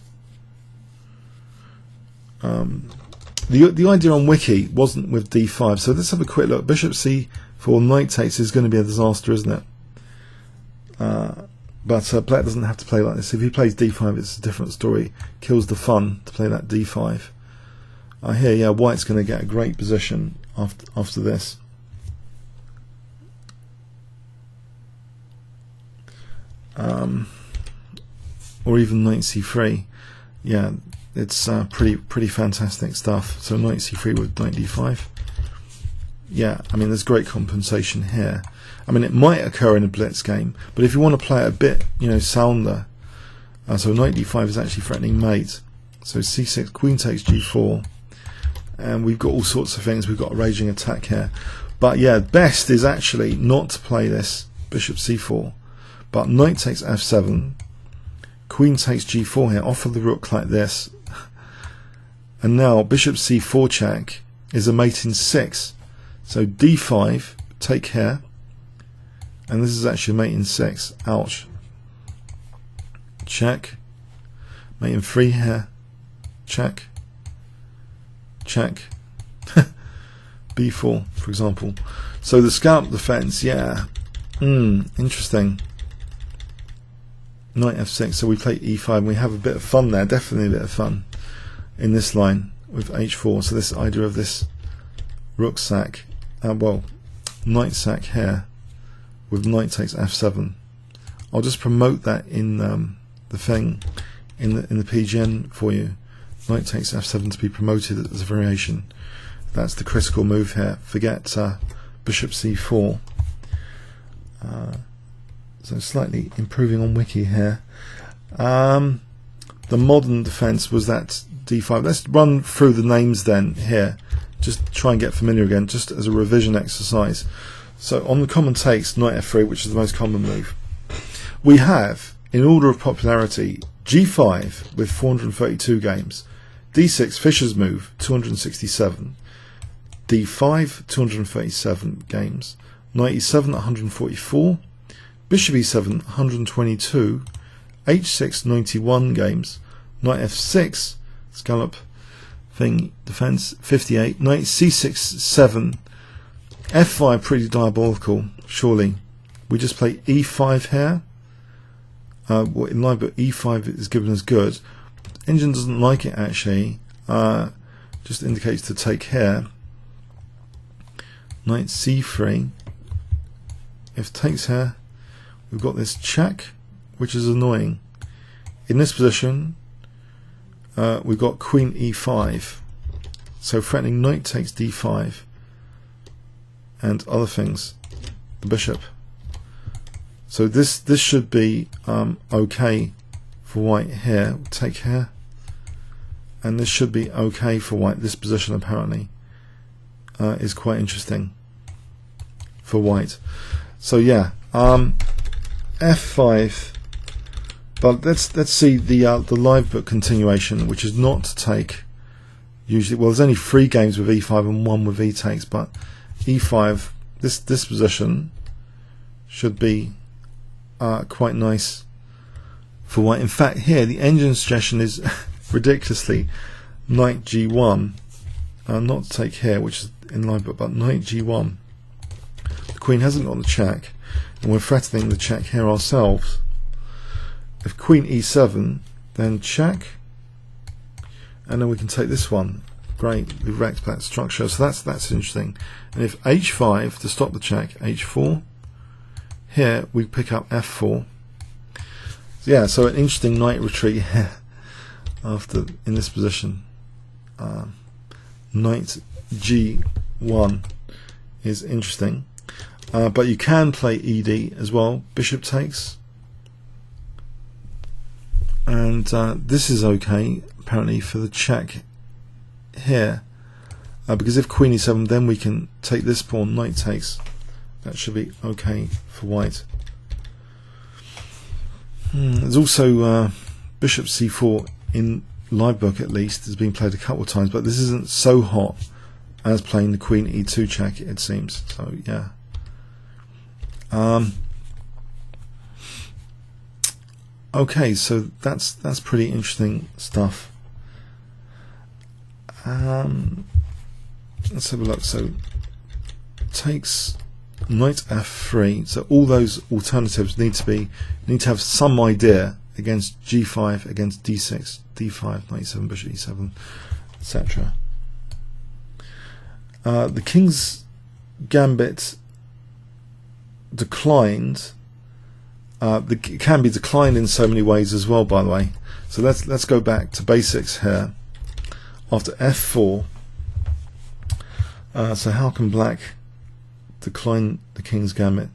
The idea on wiki wasn't with d5, so let's have a quick look. Bishop c4, knight takes is going to be a disaster, isn't it? But black doesn't have to play like this. If he plays d5, it's a different story. Kills the fun to play that d5. Here, yeah, white's going to get a great position after this. Or even knight c3. Yeah, it's pretty fantastic stuff. So knight c3 with knight d5. Yeah, I mean, there's great compensation here. I mean, it might occur in a blitz game, but if you want to play it a bit, you know, sounder, so knight d5 is actually threatening mate. So c6, queen takes g4, and we've got all sorts of things. We've got a raging attack here, but yeah, best is actually not to play this bishop c4, but knight takes f7, queen takes g4 here, offer the rook like this, and now bishop c4 check is a mate in 6. So d5, take care, and this is actually mate in 6. Ouch. Check. Mate in 3 here. Check. Check. b4, for example. So the scallop defense, yeah. Interesting. Knight f6, so we play e5, and we have a bit of fun there, definitely a bit of fun in this line with h4. So this idea of this rook sack, well, knight sack here with knight takes f7. I'll just promote that in the thing in the PGN for you. Knight takes f7 to be promoted as a variation. That's the critical move here. Forget bishop c4. So slightly improving on wiki here. The modern defense was that d5. Let's run through the names then here. Just try and get familiar again, just as a revision exercise. So on the common takes, knight f3, which is the most common move, we have, in order of popularity, g5 with 432 games, d6, Fischer's move, 267, d5, 237 games, knight e7, 144, bishop e7, 122, h6, 91 games, knight f6, scallop thing defense, 58, knight c6, 7, f5, pretty diabolical, surely. We just play e5 here. In line, but e5 is given as good. Engine doesn't like it actually. Just indicates to take here. Knight c3. If takes here, we've got this check, which is annoying. In this position, we've got queen e5. So threatening knight takes d5. And other things, the bishop. So this should be okay for white here. Take here, and this should be okay for white. This position apparently is quite interesting for white. So yeah, f5. But let's see the live book continuation, which is not to take. Usually, well, there's only 3 games with e5 and 1 with e takes, but e5, this position should be quite nice for white. In fact, here the engine suggestion is ridiculously, knight g1, not to take here, which is in line, but knight g1. The queen hasn't got the check, and we're threatening the check here ourselves. If queen e7, then check, and then we can take this one. Great, we've wrecked that structure, so that's interesting. And if h5 to stop the check, h4, here we pick up f4. So yeah, so an interesting knight retreat here after in this position. Knight g1 is interesting, but you can play ed as well. Bishop takes, and this is okay apparently for the check here, because if queen e7, then we can take this pawn. Knight takes. That should be okay for white. There's also bishop c4 in live book, at least has been played a couple of times, but this isn't so hot as playing the queen e2 check, it seems. So yeah. Okay, so that's pretty interesting stuff. Let's have a look. So takes, knight f3. So all those alternatives need to have some idea against g5, against d6, d5, knight e7, bishop e7, etc. The king's gambit declined. It can be declined in so many ways as well, by the way. So let's go back to basics here. After f4, so how can black decline the king's gambit?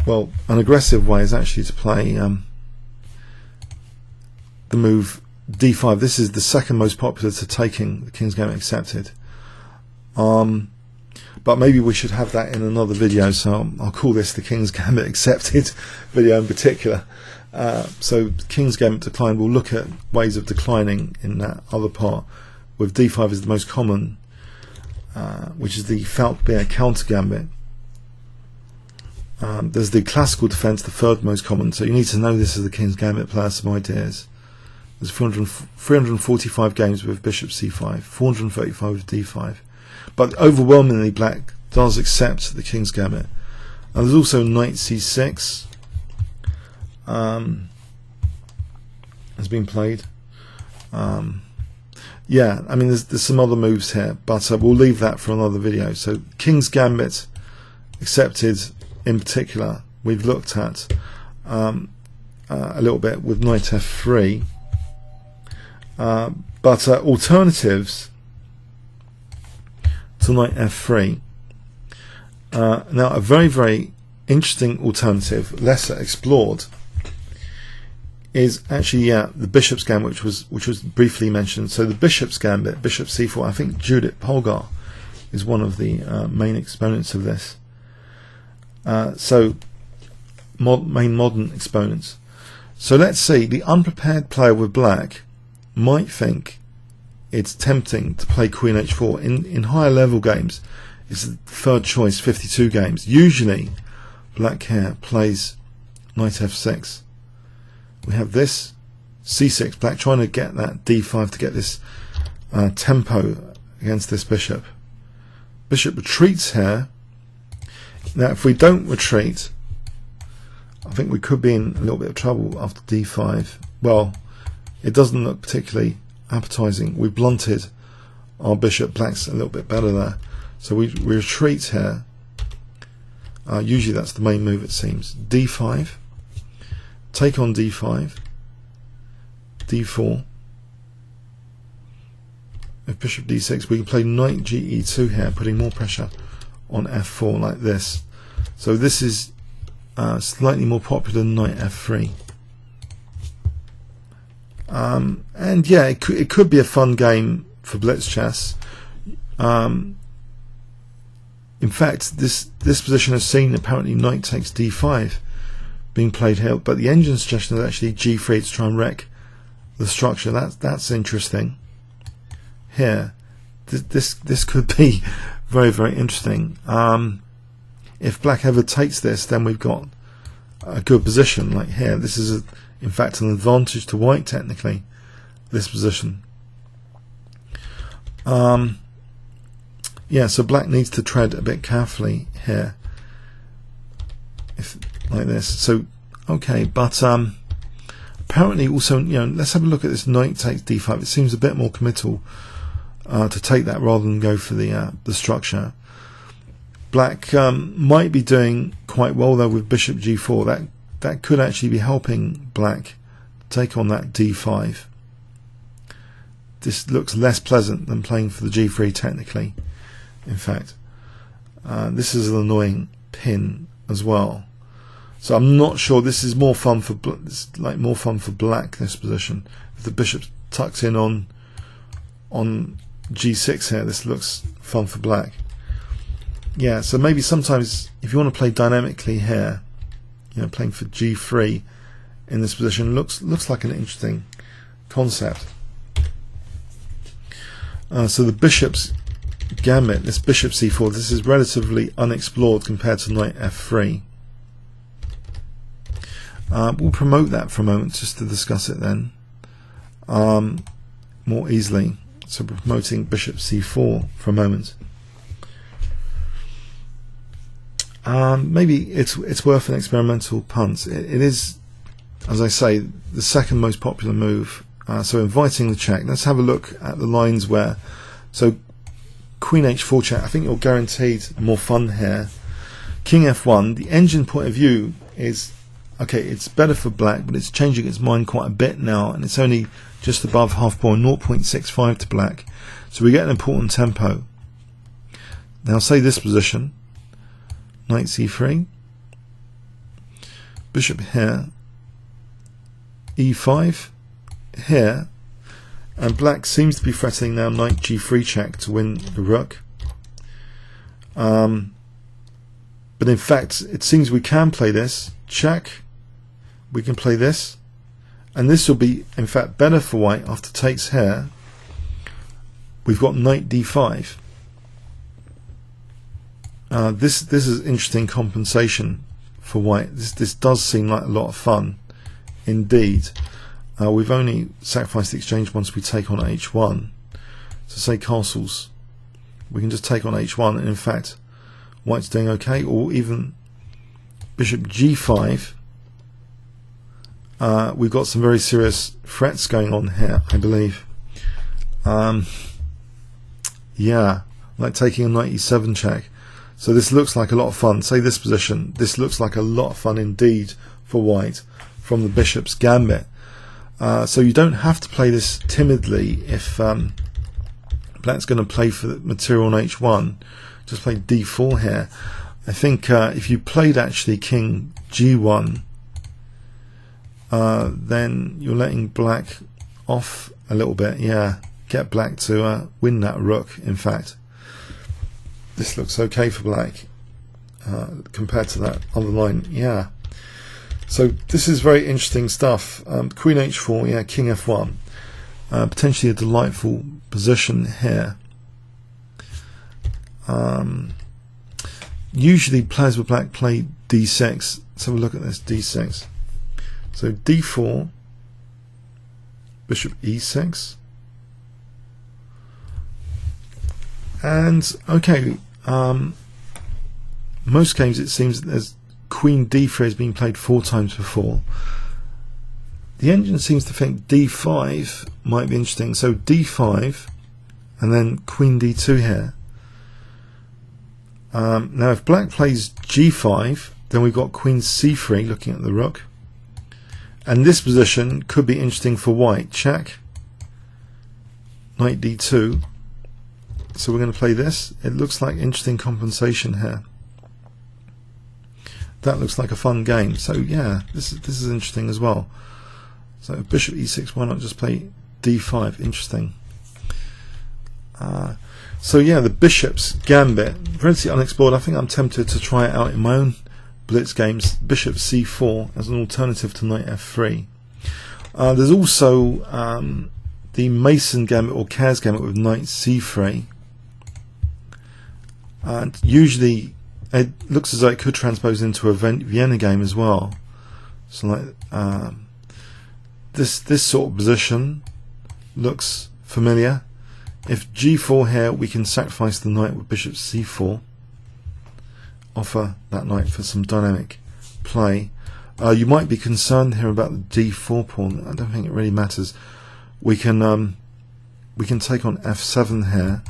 Well, an aggressive way is actually to play the move d5. This is the second most popular to taking the king's gambit accepted. But maybe we should have that in another video, so I'll call this the king's gambit accepted video in particular. So king's gambit decline, we'll look at ways of declining in that other part, with d5 is the most common, which is the Falkbeer counter gambit. There's the classical defense, the third most common, so you need to know this as the king's gambit player, some ideas. There's 345 games with bishop c5, 435 with d5, but overwhelmingly black does accept the king's gambit. And there's also knight c6 has been played. Yeah, I mean there's some other moves here, but we'll leave that for another video. So king's gambit accepted in particular we've looked at a little bit with knight f3, but alternatives to knight f3. Now a very interesting alternative, lesser explored, is actually the bishop's gambit, which was briefly mentioned. So the bishop's gambit, bishop c4. I think Judith Polgar is one of the main exponents of this. So main modern exponents. So let's see, the unprepared player with black might think it's tempting to play queen h4 in higher level games. It's the third choice, 52 games. Usually black here plays knight f6. We have this c6, black trying to get that d5 to get this tempo against this bishop. Bishop retreats here. Now if we don't retreat, I think we could be in a little bit of trouble after d5. Well, it doesn't look particularly appetizing. We blunted our bishop. Black's a little bit better there, so we retreat here. Usually that's the main move, it seems. d5, take on d5, d4. If bishop d6, we can play knight ge2 here, putting more pressure on f4 like this. So this is slightly more popular than knight f3. And yeah, it could be a fun game for blitz chess. In fact, this position has seen apparently knight takes d5 being played here, but the engine suggestion is actually g3 to try and wreck the structure. That's interesting. Here, this could be very interesting. If black ever takes this, then we've got a good position. Like here, this is in fact an advantage to white technically. this position. Yeah, so black needs to tread a bit carefully here, if like this. So okay, but apparently also, you know, let's have a look at this knight takes d5. It seems a bit more committal to take that rather than go for the structure. Black might be doing quite well though with bishop g4. That could actually be helping black take on that d5. This looks less pleasant than playing for the g3 technically. In fact, this is an annoying pin as well. So I'm not sure. This is more fun for more fun for black. This position, if the bishop tucks in on g6 here, this looks fun for black. Yeah. So maybe sometimes if you want to play dynamically here, you know, playing for g3 in this position looks like an interesting concept. So the bishop's gambit, this bishop c4, this is relatively unexplored compared to knight f3. We'll promote that for a moment just to discuss it then more easily. So we're promoting bishop c4 for a moment. Maybe it's worth an experimental punt. It is, as I say, the second most popular move. So inviting the check. Let's have a look at the lines where, so queen h4 check, I think you're guaranteed more fun here. King f1, the engine point of view is, okay, it's better for black, but it's changing its mind quite a bit now, and it's only just above half point, 0.65 to black. So we get an important tempo. Now say this position, knight c3, bishop here, e5, here, and black seems to be threatening now knight g3 check to win the rook. But in fact, it seems we can play this check. We can play this, and this will be in fact better for white after takes here. We've got knight d5. This is interesting compensation for white. This does seem like a lot of fun indeed. We've only sacrificed the exchange once we take on h1. So say castles, we can just take on h1, and in fact white's doing okay. Or even bishop g5. We've got some very serious threats going on here, I believe. Yeah, like taking a knight e7 check. So this looks like a lot of fun. Say this position, this looks like a lot of fun indeed for white from the bishop's gambit. So you don't have to play this timidly if black's going to play for the material on h1. Just play d4 here. I think if you played actually king g1, then you're letting black off a little bit. Yeah, get black to win that rook. In fact, this looks okay for black compared to that other line. Yeah. So this is very interesting stuff. Queen h4, yeah, king f1. Potentially a delightful position here. Usually players with black play d6. Let's have a look at this, d6. So d4, bishop e6. And okay, most games it seems that there's queen d3 has been played 4 times before. The engine seems to think d5 might be interesting. So d5 and then queen d2 here. Now if black plays g5, then we've got queen c3 looking at the rook. And this position could be interesting for white. Check. Knight d2. So we're going to play this. It looks like interesting compensation here. That looks like a fun game. So yeah, this is interesting as well. So bishop e6, why not just play d5? Interesting. So yeah, the bishop's gambit, relatively unexplored. I think I'm tempted to try it out in my own blitz games. Bishop c4 as an alternative to knight f3. There's also the Mason gambit or Kerr's gambit with knight c3. And usually it looks as though it could transpose into a Vienna game as well. So like this sort of position, looks familiar. If g4 here, we can sacrifice the knight with bishop c4, offer that knight for some dynamic play. You might be concerned here about the d4 pawn. I don't think it really matters. We can take on f7 here,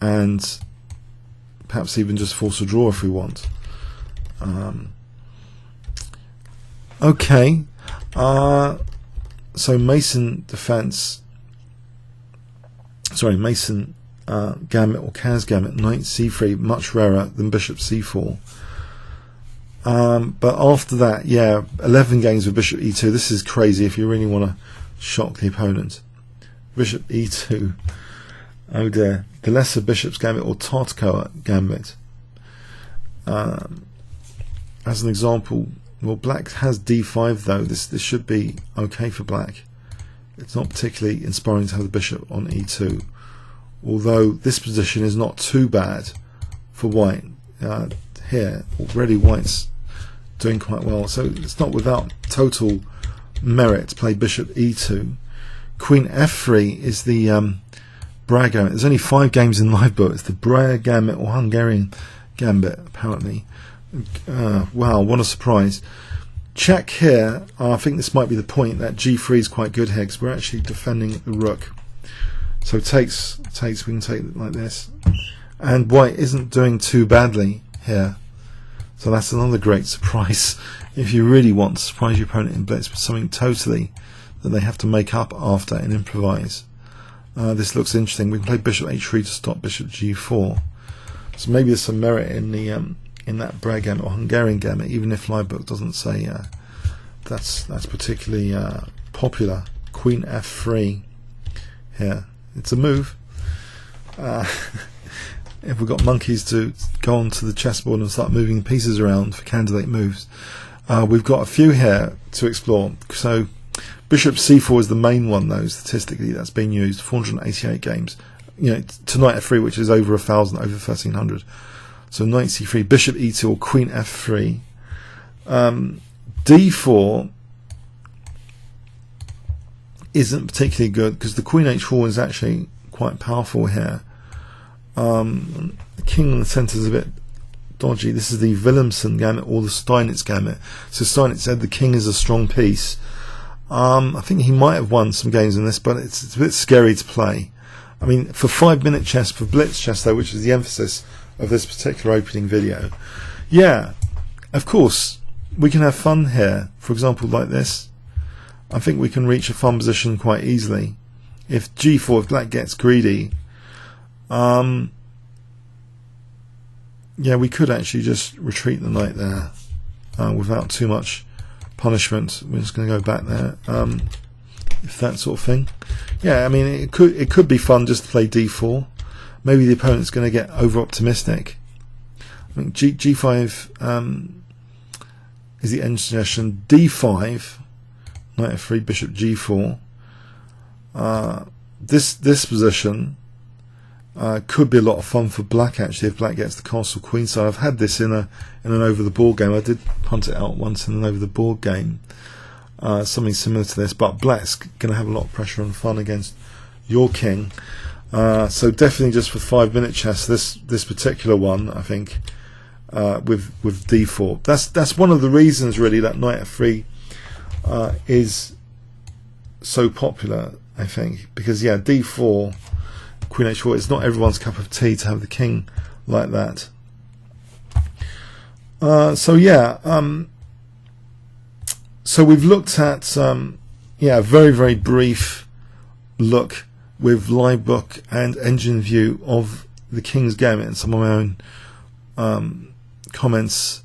and perhaps even just force a draw if we want. Okay, so Mason defense. Sorry, Mason Gambit or Kaz Gambit, knight c3, much rarer than bishop c4. But after that, yeah, 11 games with bishop e2. This is crazy if you really want to shock the opponent. Bishop e2. Oh dear. The lesser bishop's gambit or Tartkower Gambit. As an example, well, black has d5 though. This should be okay for black. It's not particularly inspiring to have the bishop on e2, although this position is not too bad for white. Here already white's doing quite well, so it's not without total merit to play bishop e2. Queen f3 is the Bragg Gambit. There's only 5 games in live book. It's the Bragg Gambit or Hungarian Gambit apparently. Wow, what a surprise. Check here. I think this might be the point that g3 is quite good here because we're actually defending the rook. So takes, we can take it like this. And white isn't doing too badly here. So that's another great surprise. If you really want to surprise your opponent in blitz with something totally that they have to make up after and improvise. This looks interesting. We can play bishop h3 to stop bishop g4. So maybe there's some merit in the in that Bragg Gambit or Hungarian Gambit, even if live book doesn't say that's particularly popular. Queen f3 here. It's a move. If we've got monkeys to go onto the chessboard and start moving pieces around for candidate moves, we've got a few here to explore. So bishop c4 is the main one though, statistically, that's been used. 488 games. You know, to knight f3, which is over 1,000, over 1,300. So knight c3, bishop e2 or queen f3. D4 isn't particularly good because the queen h4 is actually quite powerful here. The king in the centre is a bit dodgy. This is the Wilhelmsen Gambit or the Steinitz Gambit. So Steinitz said the king is a strong piece. I think he might have won some games in this, but it's a bit scary to play. I mean, for 5-minute chess, for blitz chess though, which is the emphasis of this particular opening video, yeah, of course we can have fun here. For example, like this, I think we can reach a fun position quite easily. If g4, if black gets greedy, yeah, we could actually just retreat the knight there without too much punishment. We're just going to go back there, if that sort of thing. Yeah, I mean, it could be fun just to play d4. Maybe the opponent's going to get over optimistic. I think g5 is the end suggestion. d5, knight f3, bishop g4. This position could be a lot of fun for black actually if black gets the castle queen side. I've had this in an over the board game. I did punt it out once in an over the board game, something similar to this, but black's going to have a lot of pressure and fun against your king. So definitely just for 5-minute chess, this particular one, I think, with d4. That's one of the reasons really that knight f3 is so popular, I think, because yeah, d4, queen h4, it's not everyone's cup of tea to have the king like that. So yeah, so we've looked at yeah, a very brief look with live book and engine view of the King's Gambit and some of my own comments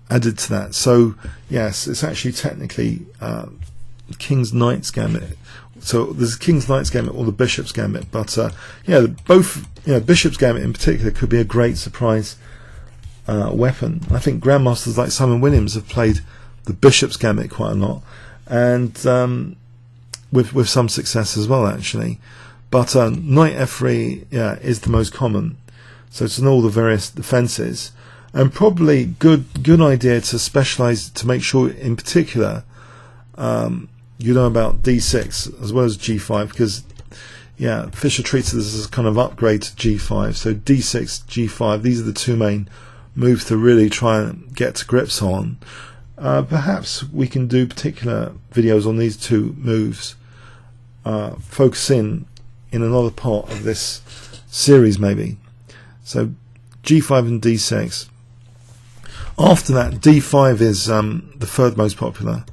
added to that. So yes, it's actually technically King's Knight's Gambit. So there's King's Knight's Gambit or the Bishop's Gambit, but yeah, both, you know, Bishop's Gambit in particular could be a great surprise weapon. I think grandmasters like Simon Williams have played the Bishop's Gambit quite a lot, and with some success as well actually. But knight f3, yeah, is the most common. So it's in all the various defences, and probably good idea to specialise to make sure, in particular, you know about d6 as well as g5, because yeah, Fischer treats this as a kind of upgrade to g5. So d6, g5, these are the two main moves to really try and get to grips on. Perhaps we can do particular videos on these two moves, focusing in another part of this series maybe. So g5 and d6. After that, d5 is the third most popular,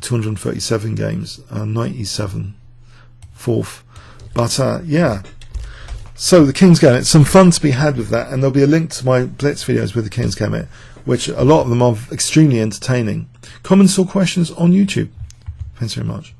237 games, 97 fourth. But yeah, so the King's Gambit, some fun to be had with that, and there'll be a link to my blitz videos with the King's Gambit, which a lot of them are extremely entertaining. Comments or questions on YouTube. Thanks very much.